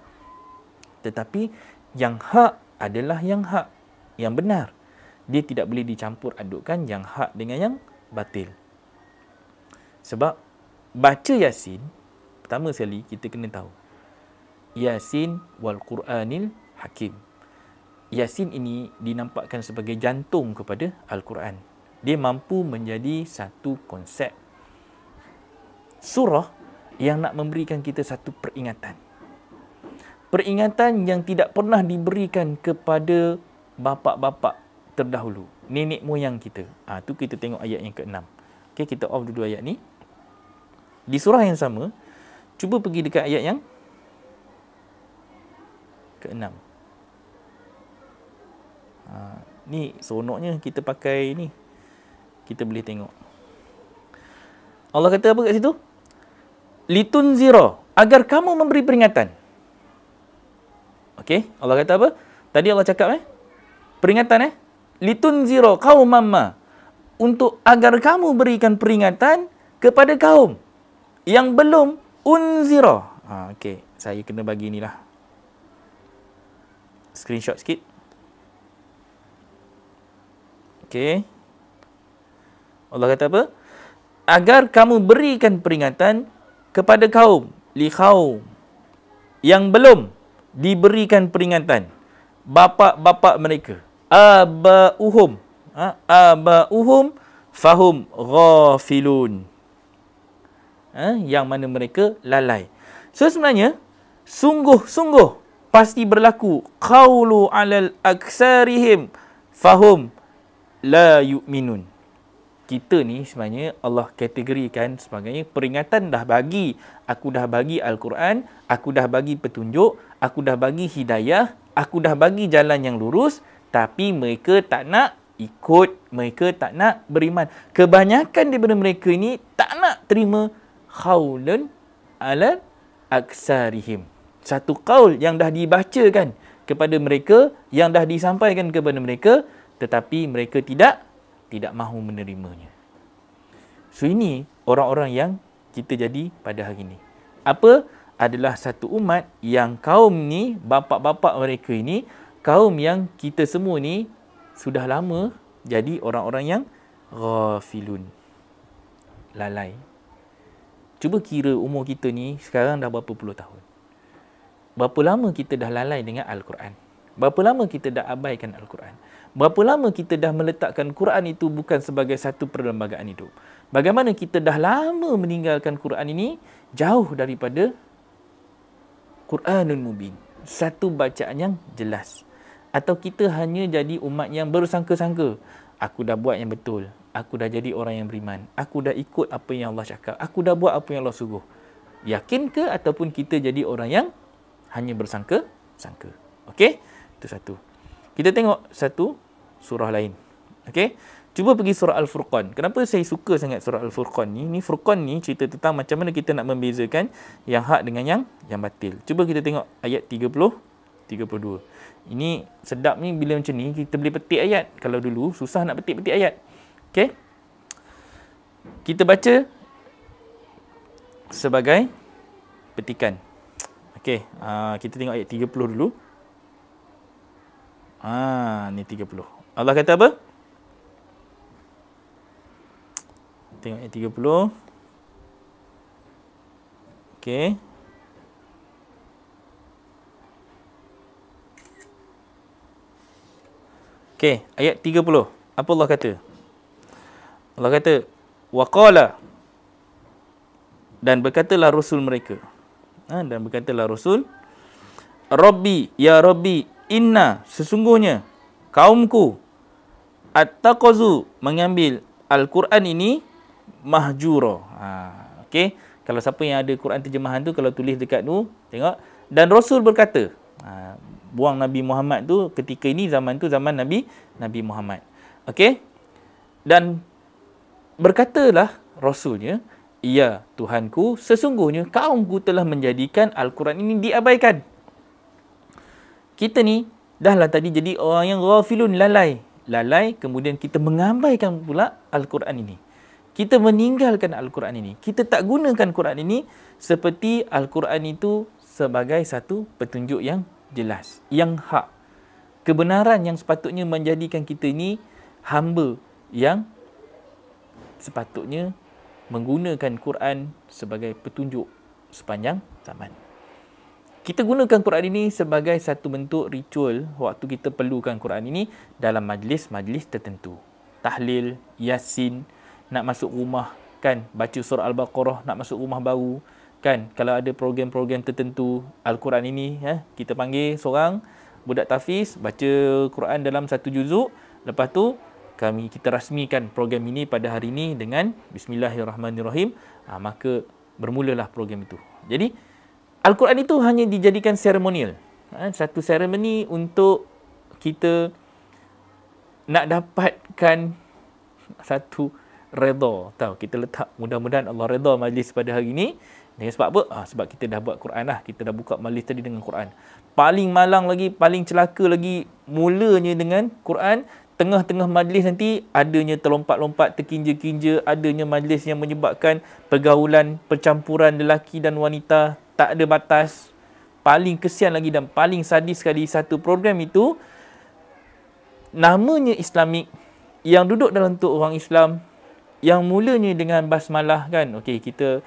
Tetapi yang hak adalah yang hak, yang benar. Dia tidak boleh dicampur adukkan yang hak dengan yang batil. Sebab baca Yasin, pertama sekali kita kena tahu. Yasin wal Quranil Hakim. Yasin ini dinampakkan sebagai jantung kepada Al-Quran. Dia mampu menjadi satu konsep surah yang nak memberikan kita satu peringatan. Peringatan yang tidak pernah diberikan kepada bapa-bapa terdahulu, nenek moyang kita. Tu kita tengok ayat yang ke-6. Okey, kita off dulu ayat ni. Di surah yang sama, cuba pergi dekat ayat yang ke-6. Ni seronoknya kita pakai ni. Kita boleh tengok. Allah kata apa kat situ? Litunzira, agar kamu memberi peringatan. Okey, Allah kata apa? Tadi Allah cakap peringatan litunzira qauman ma, untuk agar kamu berikan peringatan kepada kaum yang belum unzira. Okey, saya kena bagi inilah. Screenshot sikit. Okey. Allah kata apa? Agar kamu berikan peringatan kepada kaum, li kaum yang belum diberikan peringatan, bapa-bapa mereka, abauhum, abauhum fahum ghafilun, yang mana mereka lalai. So sebenarnya sungguh-sungguh pasti berlaku qaulu alal aksarihim fahum la yu'minun. Kita ni sebenarnya Allah kategorikan sebagai peringatan dah bagi. Aku dah bagi Al-Quran, aku dah bagi petunjuk, aku dah bagi hidayah, aku dah bagi jalan yang lurus, tapi mereka tak nak ikut, mereka tak nak beriman. Kebanyakan daripada mereka ini tak nak terima qaulun ala aksarihim. Satu qaul yang dah dibacakan kepada mereka, yang dah disampaikan kepada mereka, tetapi mereka tidak mahu menerimanya. So ini orang-orang yang kita jadi pada hari ini. Apa? Adalah satu umat yang kaum ni, bapa-bapa mereka ini, kaum yang kita semua ni sudah lama jadi orang-orang yang ghafilun, lalai. Cuba kira umur kita ni sekarang dah berapa puluh tahun. Berapa lama kita dah lalai dengan Al-Quran? Berapa lama kita dah abaikan Al-Quran? Berapa lama kita dah meletakkan Quran itu bukan sebagai satu perlembagaan hidup? Bagaimana kita dah lama meninggalkan Quran ini jauh daripada Quranul Mubin, satu bacaan yang jelas. Atau kita hanya jadi umat yang bersangka-sangka, aku dah buat yang betul, aku dah jadi orang yang beriman, aku dah ikut apa yang Allah cakap, aku dah buat apa yang Allah suruh. Yakin ke ataupun kita jadi orang yang hanya bersangka-sangka? Okey? Itu satu. Kita tengok satu surah lain. Okey? Cuba pergi surah Al-Furqan. Kenapa saya suka sangat surah Al-Furqan ni? Ni Furqan ni cerita tentang macam mana kita nak membezakan yang hak dengan yang batil. Cuba kita tengok ayat 30, 32. Ini sedap ni bila macam ni kita boleh petik ayat. Kalau dulu susah nak petik-petik ayat. Okey? Kita baca sebagai petikan. Okey, kita tengok ayat 30 dulu. Ni 30. Allah kata apa? Tengok ayat 30. Okey. Okey, ayat 30. Apa Allah kata? Allah kata, waqala, dan berkatalah Rasul mereka. Dan berkatalah Rasul, Rabbi, ya Rabbi, inna, sesungguhnya kaumku attaqazu, mengambil Al-Quran ini mahjura. Okey, Kalau siapa yang ada Quran terjemahan tu, kalau tulis dekat tu, tengok. Dan Rasul berkata, buang Nabi Muhammad tu ketika ini, zaman tu zaman Nabi Muhammad. Okey? Dan berkatalah Rasulnya, ya Tuhanku, sesungguhnya kaumku telah menjadikan Al-Quran ini diabaikan. Kita ni dahlah tadi jadi orang yang ghafilun, lalai. Lalai, kemudian kita mengabaikan pula Al-Quran ini. Kita meninggalkan Al-Quran ini. Kita tak gunakan Quran ini seperti Al-Quran itu sebagai satu petunjuk yang jelas, yang hak. Kebenaran yang sepatutnya menjadikan kita ini hamba yang sepatutnya menggunakan Quran sebagai petunjuk sepanjang zaman. Kita gunakan Quran ini sebagai satu bentuk ritual waktu kita perlukan Quran ini dalam majlis-majlis tertentu. Tahlil, Yasin, nak masuk rumah kan, baca surah Al-Baqarah, nak masuk rumah baru kan. Kalau ada program-program tertentu, Al-Quran ini kita panggil seorang budak tahfiz baca Quran dalam satu juzuk. Lepas tu kita rasmikan program ini pada hari ini dengan Bismillahirrahmanirrahim. Maka bermulalah program itu. Jadi Al-Quran itu hanya dijadikan seremonial. Satu seremoni untuk kita nak dapatkan satu redha. Tahu, kita letak mudah-mudahan Allah redha majlis pada hari ini. Dengan sebab apa? Sebab kita dah buat Quran lah. Kita dah buka majlis tadi dengan Quran. Paling malang lagi, paling celaka lagi, mulanya dengan Quran. Tengah-tengah majlis nanti adanya terlompat-lompat, terkinja-kinja, adanya majlis yang menyebabkan pergaulan, percampuran lelaki dan wanita, tak ada batas. Paling kesian lagi dan paling sadis sekali, satu program itu namanya Islamik, yang duduk dalam untuk orang Islam, yang mulanya dengan basmalah kan. Okey, kita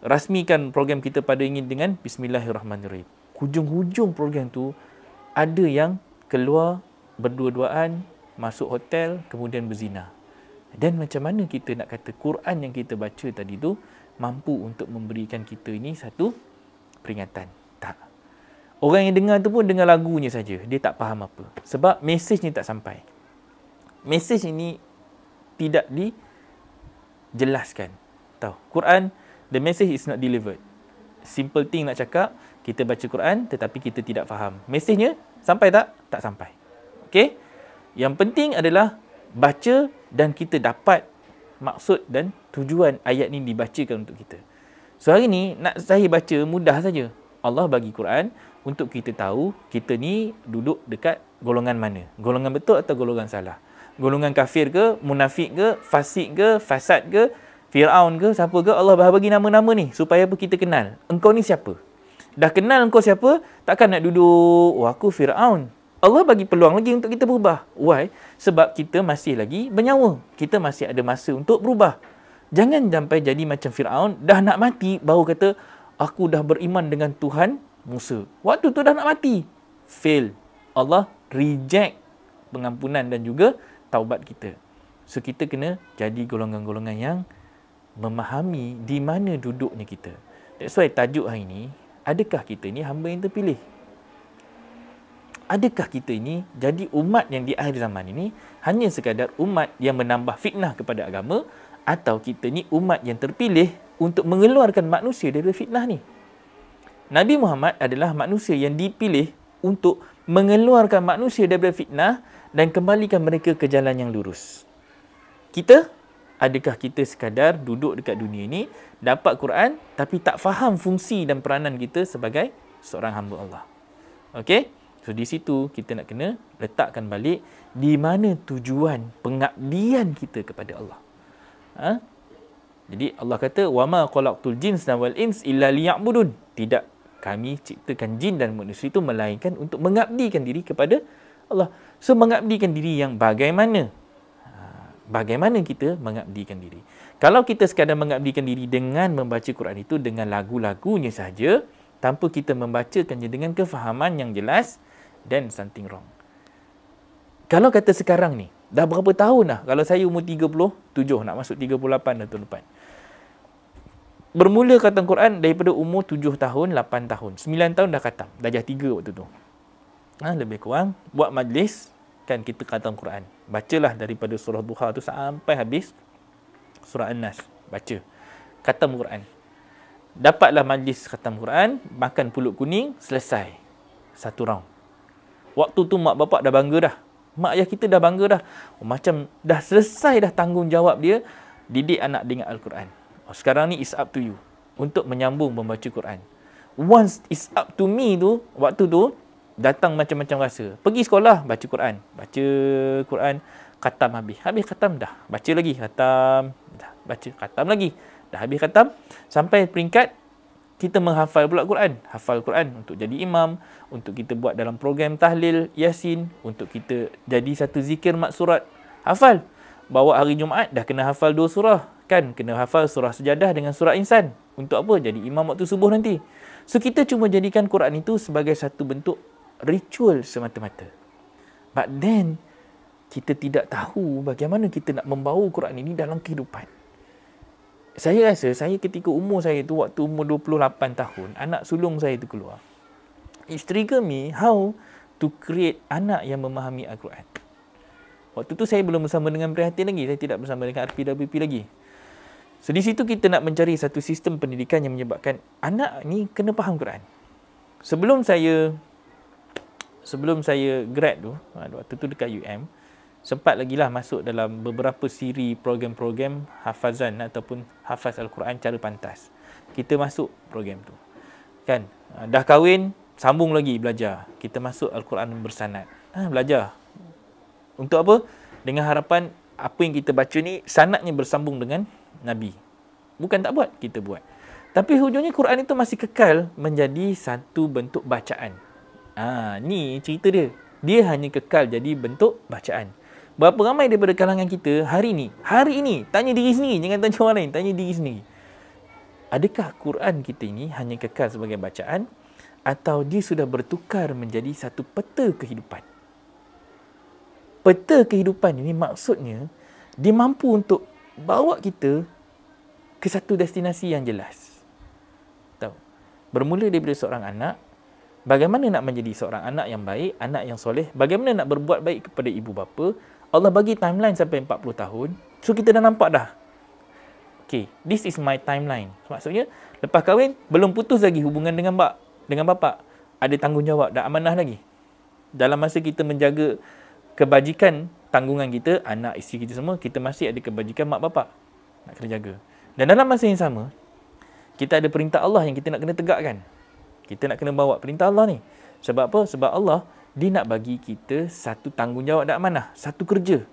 rasmikan program kita pada ini dengan Bismillahirrahmanirrahim. Hujung-hujung program tu ada yang keluar berdua-duaan, masuk hotel, kemudian berzina. Dan macam mana kita nak kata Quran yang kita baca tadi tu mampu untuk memberikan kita ini satu peringatan? Tak. Orang yang dengar tu pun dengar lagunya saja, dia tak faham apa. Sebab mesejnya tak sampai. Mesej ini tidak dijelaskan. Tahu, Quran, the message is not delivered. Simple thing nak cakap, kita baca Quran tetapi kita tidak faham. Mesejnya sampai tak? Tak sampai. Okey? Yang penting adalah baca dan kita dapat maksud dan tujuan ayat ini dibacakan untuk kita. So hari ni nak saya baca mudah saja. Allah bagi Quran untuk kita tahu kita ni duduk dekat golongan mana. Golongan betul atau golongan salah. Golongan kafir ke, munafik ke, fasik ke, fasad ke, Fir'aun ke, siapa ke, Allah bagi nama-nama ni supaya apa kita kenal. Engkau ni siapa? Dah kenal engkau siapa, takkan nak duduk, aku Fir'aun. Allah bagi peluang lagi untuk kita berubah. Why? Sebab kita masih lagi bernyawa. Kita masih ada masa untuk berubah. Jangan sampai jadi macam Fir'aun, dah nak mati, baru kata, aku dah beriman dengan Tuhan Musa. Waktu tu dah nak mati. Fail. Allah reject pengampunan dan juga taubat kita. So, kita kena jadi golongan-golongan yang memahami di mana duduknya kita. That's why tajuk hari ini, adakah kita ni hamba yang terpilih? Adakah kita ini jadi umat yang di akhir zaman ini hanya sekadar umat yang menambah fitnah kepada agama, atau kita ni umat yang terpilih untuk mengeluarkan manusia dari fitnah ni? Nabi Muhammad adalah manusia yang dipilih untuk mengeluarkan manusia daripada fitnah dan kembalikan mereka ke jalan yang lurus. Kita, adakah kita sekadar duduk dekat dunia ini, dapat Quran tapi tak faham fungsi dan peranan kita sebagai seorang hamba Allah? Okey? So di situ kita nak kena letakkan balik di mana tujuan pengabdian kita kepada Allah. Jadi Allah kata, "Wama khalaqtul jinna wal ins illa liya'budun." Tidak kami ciptakan jin dan manusia itu melainkan untuk mengabdikan diri kepada Allah. So mengabdikan diri yang bagaimana? Bagaimana kita mengabdikan diri? Kalau kita sekadar mengabdikan diri dengan membaca Quran itu dengan lagu-lagunya sahaja, tanpa kita membacakannya dengan kefahaman yang jelas, then something wrong. Kalau kata sekarang ni, dah berapa tahun dah? Kalau saya umur 37, nak masuk 38 dah tahun depan. Bermula khatam Quran daripada umur 7 tahun, 8 tahun. 9 tahun dah khatam. Darjah 3 waktu tu. Lebih kurang, buat majlis, kan kita khatam Quran. Bacalah daripada surah Duha tu sampai habis surah An-Nas. Baca. Khatam Quran. Dapatlah majlis khatam Quran, makan pulut kuning, selesai. Satu round. Waktu tu mak bapak dah bangga dah. Mak ayah kita dah bangga dah. Macam dah selesai dah tanggungjawab dia didik anak dengan Al-Quran. Sekarang ni it's up to you untuk menyambung membaca Quran. Once it's up to me tu, waktu tu datang macam-macam rasa. Pergi sekolah, baca Quran. Baca Quran, khatam habis. Habis khatam dah. Baca lagi, khatam. Dah. Baca, khatam lagi. Dah habis khatam. Sampai peringkat kita menghafal pula Quran. Hafal Quran untuk jadi imam, untuk kita buat dalam program tahlil, yasin, untuk kita jadi satu zikir maksurat. Hafal. Bawa hari Jumaat dah kena hafal 2 surah. Kan? Kena hafal surah Sejadah dengan surah Insan. Untuk apa? Jadi imam waktu subuh nanti. So, kita cuma jadikan Quran itu sebagai satu bentuk ritual semata-mata. But then, kita tidak tahu bagaimana kita nak membawa Quran ini dalam kehidupan. Saya rasa, saya ketika umur saya tu, waktu umur 28 tahun, anak sulung saya tu keluar. It trigger me how to create anak yang memahami Al-Quran. Waktu tu saya belum bersama dengan Prihatin lagi. Saya tidak bersama dengan RPWP lagi. So, di situ kita nak mencari satu sistem pendidikan yang menyebabkan anak ni kena faham Quran. Sebelum saya grad tu, waktu tu dekat UM, sempat lagi lah masuk dalam beberapa siri program-program hafazan ataupun hafaz Al-Quran cara pantas. Kita masuk program tu. Kan? Dah kahwin, sambung lagi belajar. Kita masuk Al-Quran bersanad. Belajar. Untuk apa? Dengan harapan apa yang kita baca ni sanadnya bersambung dengan Nabi. Bukan tak buat, kita buat. Tapi hujungnya Quran itu masih kekal menjadi satu bentuk bacaan. Ni cerita dia. Dia hanya kekal jadi bentuk bacaan. Berapa ramai daripada kalangan kita hari ini, tanya diri sendiri, jangan tanya orang lain, tanya diri sendiri. Adakah Quran kita ini hanya kekal sebagai bacaan atau dia sudah bertukar menjadi satu peta kehidupan? Peta kehidupan ini maksudnya dia mampu untuk bawa kita ke satu destinasi yang jelas. Tahu? Bermula daripada seorang anak, bagaimana nak menjadi seorang anak yang baik, anak yang soleh, bagaimana nak berbuat baik kepada ibu bapa. Allah bagi timeline sampai 40 tahun. So, kita dah nampak dah. Okay, this is my timeline. Maksudnya, lepas kahwin, belum putus lagi hubungan dengan bapa. Ada tanggungjawab, dah amanah lagi. Dalam masa kita menjaga kebajikan tanggungan kita, anak, isteri kita semua, kita masih ada kebajikan mak bapak. Nak kena jaga. Dan dalam masa yang sama, kita ada perintah Allah yang kita nak kena tegakkan. Kita nak kena bawa perintah Allah ni. Sebab apa? Sebab Allah, dia nak bagi kita satu tanggungjawab dan amanah. Satu kerja.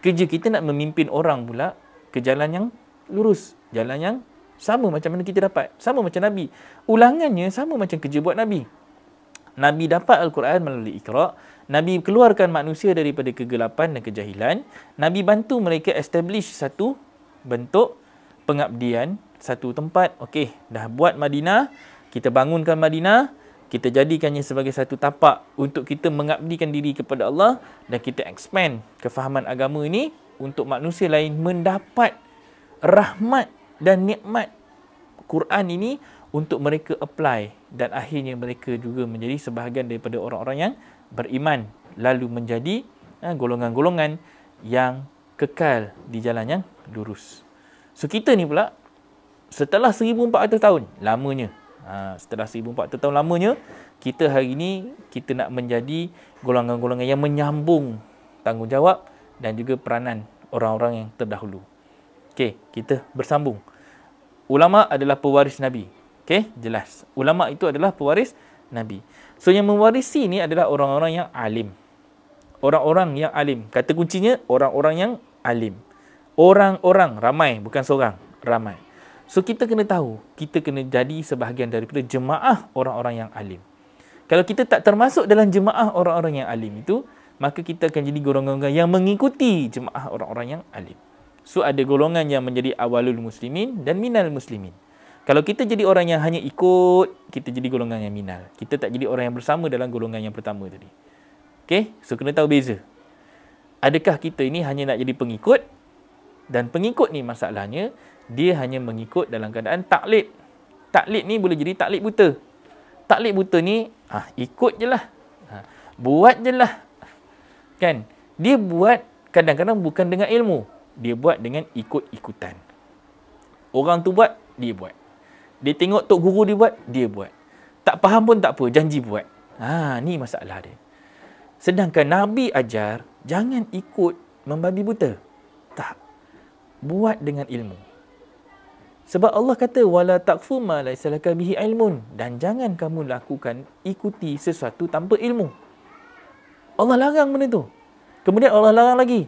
Kerja kita nak memimpin orang pula ke jalan yang lurus. Jalan yang sama macam mana kita dapat. Sama macam Nabi. Ulangannya sama macam kerja buat Nabi. Nabi dapat Al-Quran melalui Iqra'. Nabi keluarkan manusia daripada kegelapan dan kejahilan. Nabi bantu mereka establish satu bentuk pengabdian. Satu tempat. Okey, dah buat Madinah. Kita bangunkan Madinah. Kita jadikannya sebagai satu tapak untuk kita mengabdikan diri kepada Allah dan kita expand kefahaman agama ini untuk manusia lain mendapat rahmat dan nikmat Quran ini untuk mereka apply dan akhirnya mereka juga menjadi sebahagian daripada orang-orang yang beriman lalu menjadi golongan-golongan yang kekal di jalan yang lurus. So, kita ni pula setelah 1400 tahun lamanya, setelah 1400 tahun lamanya, kita hari ini kita nak menjadi golongan-golongan yang menyambung tanggungjawab dan juga peranan orang-orang yang terdahulu. Okey, kita bersambung. Ulama adalah pewaris Nabi. Okey, jelas. Ulama itu adalah pewaris Nabi. So, yang mewarisi ni adalah orang-orang yang alim. Orang-orang yang alim. Kata kuncinya, orang-orang yang alim. Orang-orang, ramai, bukan seorang, ramai. So, kita kena tahu, kita kena jadi sebahagian daripada jemaah orang-orang yang alim. Kalau kita tak termasuk dalam jemaah orang-orang yang alim itu, maka kita akan jadi golongan-golongan yang mengikuti jemaah orang-orang yang alim. So, ada golongan yang menjadi awalul muslimin dan minal muslimin. Kalau kita jadi orang yang hanya ikut, kita jadi golongan yang minal. Kita tak jadi orang yang bersama dalam golongan yang pertama tadi. Okay? So, kena tahu beza. Adakah kita ini hanya nak jadi pengikut? Dan pengikut ni masalahnya, dia hanya mengikut dalam keadaan taklid. Taklid ni boleh jadi taklid buta. Taklid buta ni, ikut je lah. Buat je lah. Kan? Dia buat kadang-kadang bukan dengan ilmu. Dia buat dengan ikut-ikutan. Orang tu buat, dia buat. Dia tengok tok guru dia buat, dia buat. Tak faham pun tak apa, janji buat. Ni masalah dia. Sedangkan Nabi ajar, jangan ikut membabi buta. Tak. Buat dengan ilmu. Sebab Allah kata, wala taqfu ma laysa laka bihi ilmun. Dan jangan kamu lakukan, ikuti sesuatu tanpa ilmu. Allah larang benda tu. Kemudian Allah larang lagi.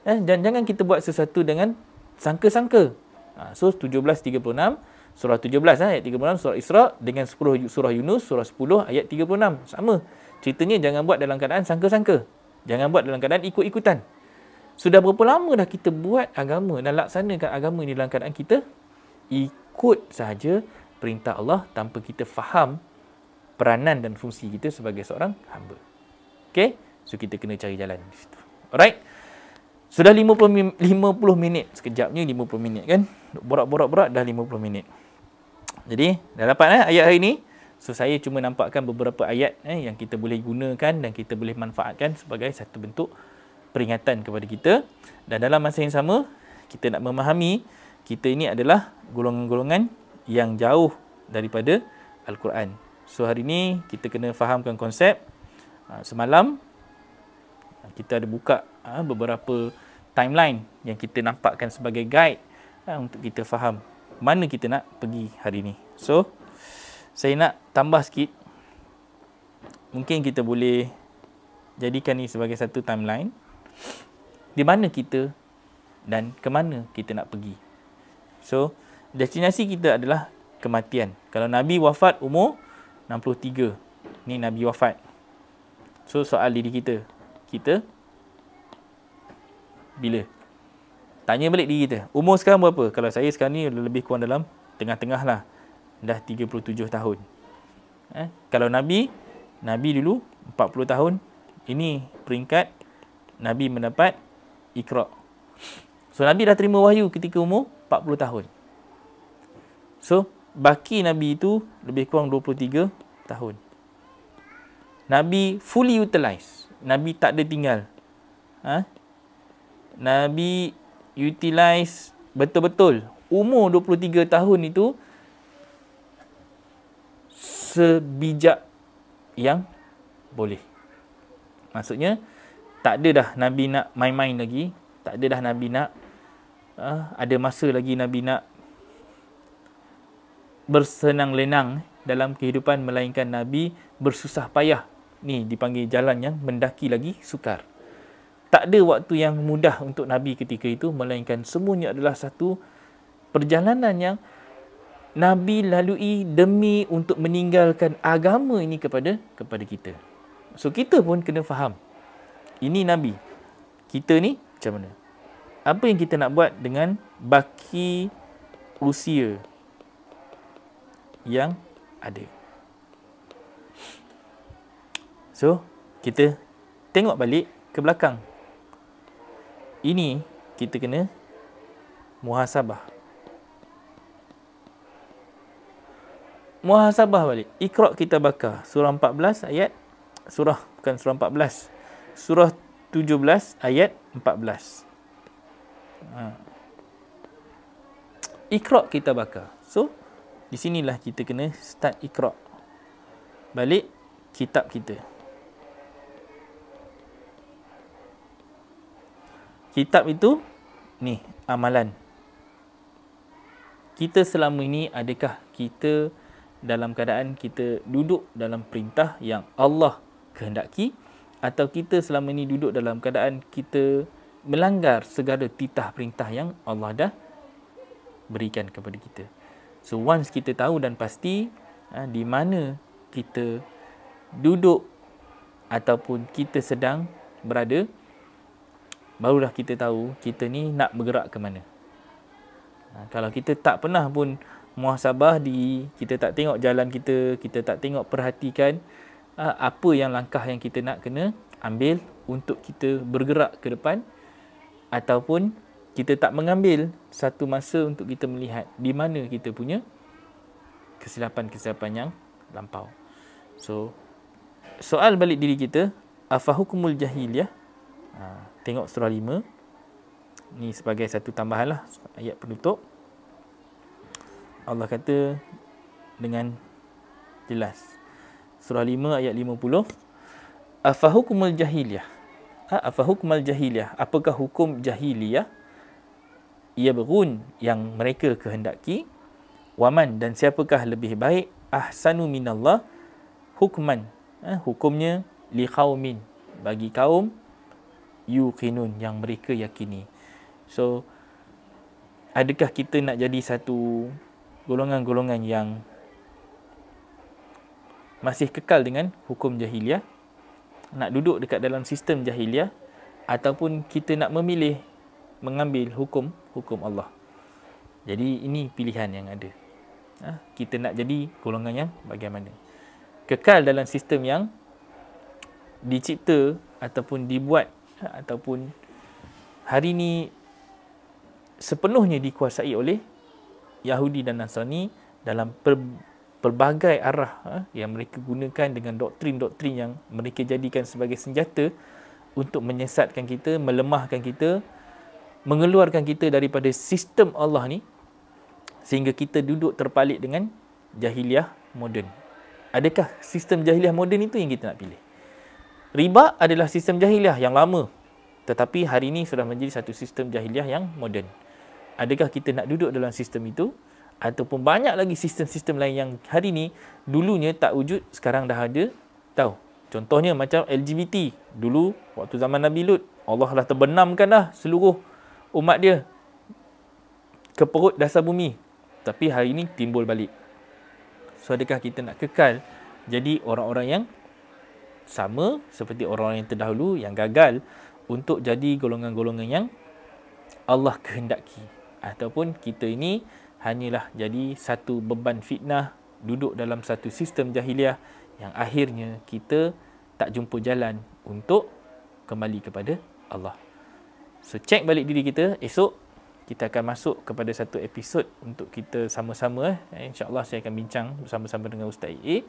Dan jangan kita buat sesuatu dengan sangka-sangka. So 17:36, surah 17 ayat 36 surah Isra dengan 10 surah Yunus surah 10 ayat 36. Sama. Ceritanya jangan buat dalam keadaan sangka-sangka. Jangan buat dalam keadaan ikut-ikutan. Sudah berapa lama dah kita buat agama dan laksanakan agama ini dalam keadaan kita ikut sahaja perintah Allah tanpa kita faham peranan dan fungsi kita sebagai seorang hamba. Okay? So kita kena cari jalan di situ. Alright? Sudah 50 minit. Sekejapnya 50 minit kan? Borak-borak dah 50 minit. Jadi, dah dapat ayat hari ini. So, saya cuma nampakkan beberapa ayat yang kita boleh gunakan dan kita boleh manfaatkan sebagai satu bentuk peringatan kepada kita. Dan dalam masa yang sama, kita nak memahami kita ini adalah golongan-golongan yang jauh daripada Al-Quran. So, hari ini kita kena fahamkan konsep. Semalam, kita ada buka beberapa timeline yang kita nampakkan sebagai guide untuk kita faham mana kita nak pergi hari ini. So, saya nak tambah sikit. Mungkin kita boleh jadikan ni sebagai satu timeline. Di mana kita dan ke mana kita nak pergi. So, destinasi kita adalah kematian. Kalau Nabi wafat umur 63. Ni Nabi wafat. So, soal diri kita. Kita bila? Tanya balik diri kita. Umur sekarang berapa? Kalau saya sekarang ni lebih kurang dalam tengah-tengah lah. Dah 37 tahun. Kalau Nabi dulu 40 tahun. Ini peringkat Nabi mendapat Iqra. So, Nabi dah terima wahyu ketika umur 40 tahun. So, baki Nabi itu lebih kurang 23 tahun. Nabi fully utilized. Nabi tak ada tinggal. Nabi utilize betul-betul. Umur 23 tahun itu sebijak yang boleh. Maksudnya, tak ada dah Nabi nak main-main lagi. Tak ada dah Nabi nak ada masa lagi Nabi nak bersenang-lenang dalam kehidupan, melainkan Nabi bersusah payah. Ni dipanggil jalan yang mendaki lagi sukar. Tak ada waktu yang mudah untuk Nabi ketika itu, melainkan semuanya adalah satu perjalanan yang Nabi lalui demi untuk meninggalkan agama ini kepada kita. So, kita pun kena faham. Ini Nabi. Kita ni macam mana? Apa yang kita nak buat dengan baki usia yang ada? So, kita tengok balik ke belakang. Ini kita kena muhasabah. Muhasabah balik. Iqra kita bakar. Surah 14 ayat. Bukan surah 14. Surah 17 ayat 14. Iqra kita bakar. So, di sinilah kita kena start Iqra. Balik kitab kita. Kitab itu, ni, amalan. Kita selama ini, adakah kita dalam keadaan kita duduk dalam perintah yang Allah kehendaki, atau kita selama ini duduk dalam keadaan kita melanggar segala titah perintah yang Allah dah berikan kepada kita. So, once kita tahu dan pasti di mana kita duduk ataupun kita sedang berada, barulah kita tahu kita ni nak bergerak ke mana. Kalau kita tak pernah pun muhasabah diri, kita tak tengok jalan kita, kita tak tengok perhatikan apa yang langkah yang kita nak kena ambil untuk kita bergerak ke depan, ataupun kita tak mengambil satu masa untuk kita melihat di mana kita punya kesilapan-kesilapan yang lampau. So, soal balik diri kita, afahukumul jahiliyah. Tengok surah 5. Ni sebagai satu tambahan lah, ayat penutup. Allah kata, dengan jelas. Surah 5 ayat 50. Afahukumul jahiliyah. Afahukumul jahiliyah. Apakah hukum jahiliyah? Yabghun, yang mereka kehendaki. Waman, dan siapakah lebih baik? Ahsanu minallah hukman. Hukumnya liqaumin, bagi kaum yuqinun, yang mereka yakini. So, adakah kita nak jadi satu golongan-golongan yang masih kekal dengan hukum jahiliah, nak duduk dekat dalam sistem jahiliah, ataupun kita nak memilih mengambil hukum Allah? Jadi ini pilihan yang ada. Kita nak jadi golongan yang bagaimana? Kekal dalam sistem yang dicipta ataupun dibuat ataupun hari ini sepenuhnya dikuasai oleh Yahudi dan Nasrani dalam pelbagai arah yang mereka gunakan dengan doktrin-doktrin yang mereka jadikan sebagai senjata untuk menyesatkan kita, melemahkan kita, mengeluarkan kita daripada sistem Allah ni, sehingga kita duduk terpalit dengan jahiliah moden. Adakah sistem jahiliah moden itu yang kita nak pilih? Riba adalah sistem jahiliah yang lama, tetapi hari ini sudah menjadi satu sistem jahiliah yang moden. Adakah kita nak duduk dalam sistem itu? Ataupun banyak lagi sistem-sistem lain yang hari ini dulunya tak wujud, sekarang dah ada. Tahu? Contohnya macam LGBT. Dulu waktu zaman Nabi Lut, Allah dah terbenamkan dah seluruh umat dia ke perut dasar bumi. Tapi hari ini timbul balik. So, adakah kita nak kekal jadi orang-orang yang sama seperti orang-orang yang terdahulu yang gagal untuk jadi golongan-golongan yang Allah kehendaki? Ataupun kita ini hanyalah jadi satu beban fitnah, duduk dalam satu sistem jahiliah yang akhirnya kita tak jumpa jalan untuk kembali kepada Allah. So, cek balik diri kita. Esok kita akan masuk kepada satu episod untuk kita sama-sama, insya-Allah saya akan bincang bersama-sama dengan Ustaz AA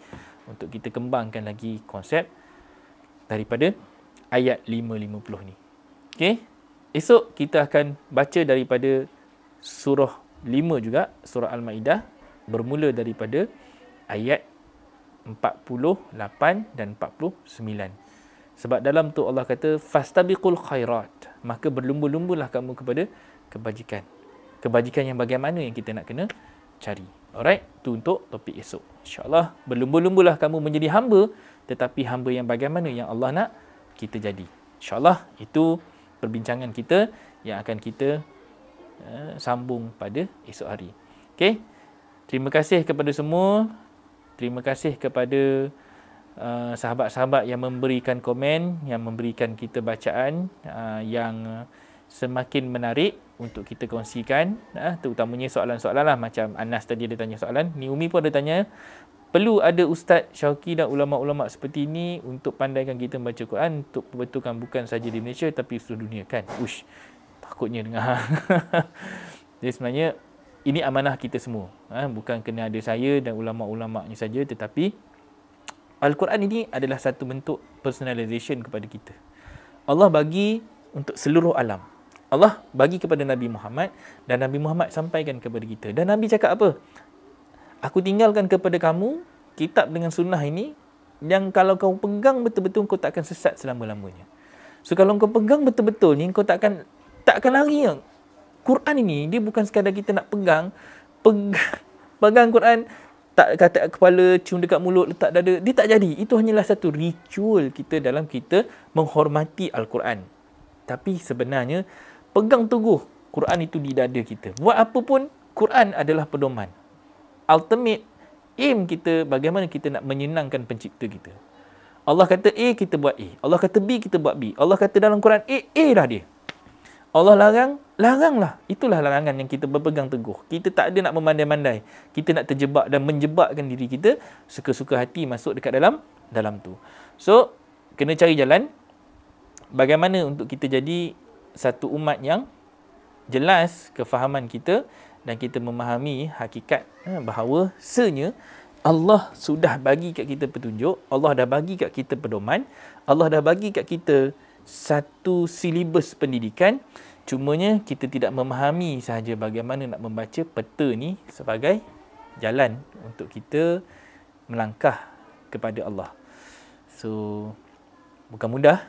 untuk kita kembangkan lagi konsep daripada ayat 550 ni. Okey. Esok kita akan baca daripada surah 5 juga, surah Al-Maidah, bermula daripada ayat 48 dan 49. Sebab dalam tu Allah kata fastabiqul khairat, maka berlumba-lumbalah kamu kepada kebajikan. Kebajikan yang bagaimana yang kita nak kena cari. Alright, tu untuk topik esok. InsyaAllah berlumba-lumbalah kamu menjadi hamba, tetapi hamba yang bagaimana yang Allah nak kita jadi. InsyaAllah itu perbincangan kita yang akan kita sambung pada esok hari. Okey. Terima kasih kepada semua. Terima kasih kepada sahabat-sahabat yang memberikan komen, yang memberikan kita bacaan yang semakin menarik untuk kita kongsikan, terutamanya soalan-soalan lah, macam Anas tadi ada tanya soalan, ni Umi pun ada tanya, perlu ada Ustaz Syauqi dan ulama-ulama seperti ini untuk pandaikan kita membaca Quran untuk perbetulkan bukan saja di Malaysia tapi seluruh dunia kan. Ush, takutnya dengar. Jadi sebenarnya ini amanah kita semua, bukan kena ada saya dan ulama-ulamanya saja, tetapi Al-Quran ini adalah satu bentuk personalization kepada kita. Allah bagi untuk seluruh alam. Allah bagi kepada Nabi Muhammad dan Nabi Muhammad sampaikan kepada kita. Dan Nabi cakap apa? Aku tinggalkan kepada kamu kitab dengan sunnah ini yang kalau kau pegang betul-betul kau tak akan sesat selama-lamanya. So kalau kau pegang betul-betul ni kau tak akan lari. Quran ini dia bukan sekadar kita nak pegang Quran, tak kata kepala, cium dekat mulut, letak dada, dia tak jadi. Itu hanyalah satu ritual kita dalam kita menghormati Al-Quran. Tapi sebenarnya pegang teguh Quran itu di dada kita. Buat apa pun, Quran adalah pedoman. Ultimate aim kita bagaimana kita nak menyenangkan pencipta kita. Allah kata A, kita buat A. Allah kata B, kita buat B. Allah kata dalam Quran A dah dia. Allah laranglah. Itulah larangan yang kita berpegang teguh. Kita tak ada nak memandai-mandai. Kita nak terjebak dan menjebakkan diri kita suka-suka hati masuk dekat dalam tu. So, kena cari jalan bagaimana untuk kita jadi satu umat yang jelas kefahaman kita dan kita memahami hakikat bahawa sebenarnya Allah sudah bagi kat kita petunjuk, Allah dah bagi kat kita pedoman, Allah dah bagi kat kita satu silibus pendidikan. Cumanya kita tidak memahami sahaja bagaimana nak membaca peta ni sebagai jalan untuk kita melangkah kepada Allah. So, bukan mudah.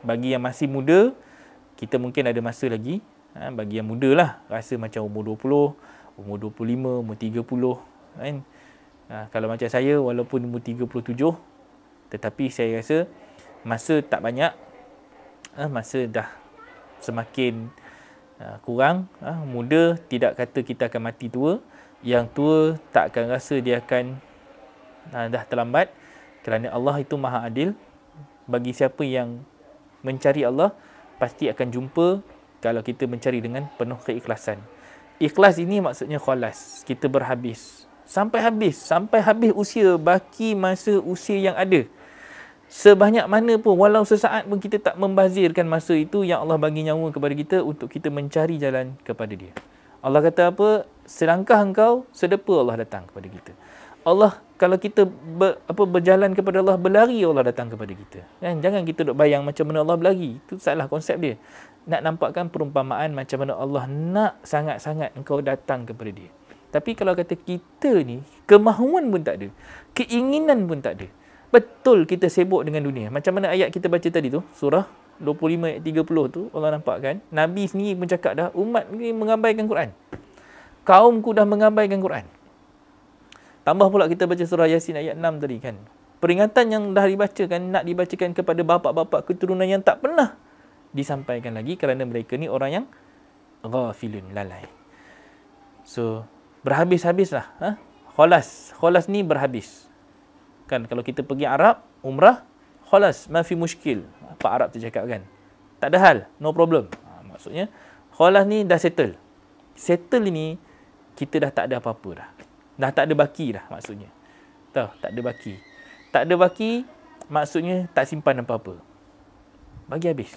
Bagi yang masih muda, kita mungkin ada masa lagi. Bagi yang muda lah, rasa macam umur 20, umur 25, umur 30. Kan? Kalau macam saya, walaupun umur 37, tetapi saya rasa masa tak banyak. Masa dah semakin kurang. Muda tidak kata kita akan mati tua. Yang tua tak akan rasa dia akan dah terlambat. Kerana Allah itu maha adil. Bagi siapa yang mencari Allah, pasti akan jumpa kalau kita mencari dengan penuh keikhlasan. Ikhlas ini maksudnya khalas. Kita berhabis. Sampai habis usia, baki masa usia yang ada. Sebanyak mana pun, walau sesaat pun kita tak membazirkan masa itu yang Allah bagi nyawa kepada kita untuk kita mencari jalan kepada dia. Allah kata apa? Selangkah engkau, sedepa Allah datang kepada kita. Allah, kalau kita berjalan kepada Allah, berlari Allah datang kepada kita. Kan? Jangan kita duk bayang macam mana Allah berlari. Itu salah konsep dia. Nak nampakkan perumpamaan macam mana Allah nak sangat-sangat engkau datang kepada dia. Tapi kalau kata kita ni, kemahuan pun tak ada. Keinginan pun tak ada. Betul kita sibuk dengan dunia. Macam mana ayat kita baca tadi tu, surah 25 ayat 30 tu, Allah nampakkan. Nabi sendiri pun cakap dah, umat ni mengabaikan Quran. Kaumku dah mengabaikan Quran. Tambah pula kita baca surah Yasin ayat 6 tadi kan. Peringatan yang dah dibacakan, nak dibacakan kepada bapa-bapa keturunan yang tak pernah disampaikan lagi kerana mereka ni orang yang ghafilun, lalai. So, berhabis-habislah. Khalas. Khalas ni berhabis. Kan kalau kita pergi Arab, umrah, khalas, ma fi muskil. Apa Arab tu cakap kan? Tak ada hal, no problem. Maksudnya, khalas ni dah settle. Settle ni, kita dah tak ada apa-apa dah. Dah tak ada baki dah maksudnya. Tahu, tak ada baki. Tak ada baki, maksudnya tak simpan apa-apa. Bagi habis.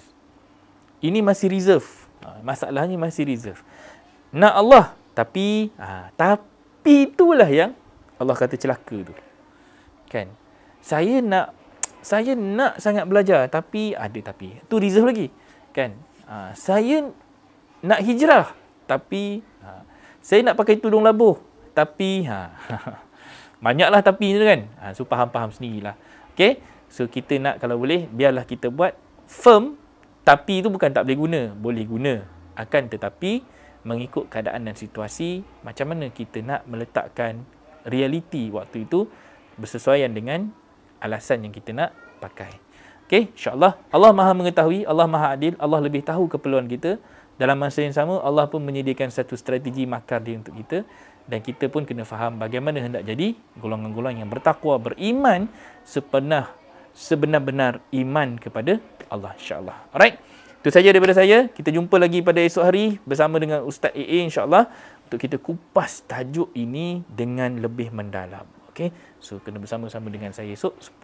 Ini masih reserve. Masalahnya masih reserve. Nak Allah, tapi itulah yang Allah kata celaka tu. Kan? Saya nak sangat belajar, tapi ada tapi. Tu reserve lagi. Kan? Saya nak hijrah, tapi saya nak pakai tudung labuh, tapi banyaklah tapi tu kan. So faham sendirilah. Okey? So kita nak kalau boleh biarlah kita buat firm, tapi itu bukan tak boleh guna, boleh guna. Akan tetapi mengikut keadaan dan situasi, macam mana kita nak meletakkan realiti waktu itu bersesuaian dengan alasan yang kita nak pakai. Okey, insya-Allah Allah Maha mengetahui, Allah Maha adil, Allah lebih tahu keperluan kita. Dalam masa yang sama Allah pun menyediakan satu strategi makar dia untuk kita, dan kita pun kena faham bagaimana hendak jadi golongan-golongan yang bertakwa, beriman sebenar-benar iman kepada Allah, insya-Allah. Alright. Itu saja daripada saya. Kita jumpa lagi pada esok hari bersama dengan Ustaz AA insya-Allah untuk kita kupas tajuk ini dengan lebih mendalam. Okey. So kena bersama-sama dengan saya esok 10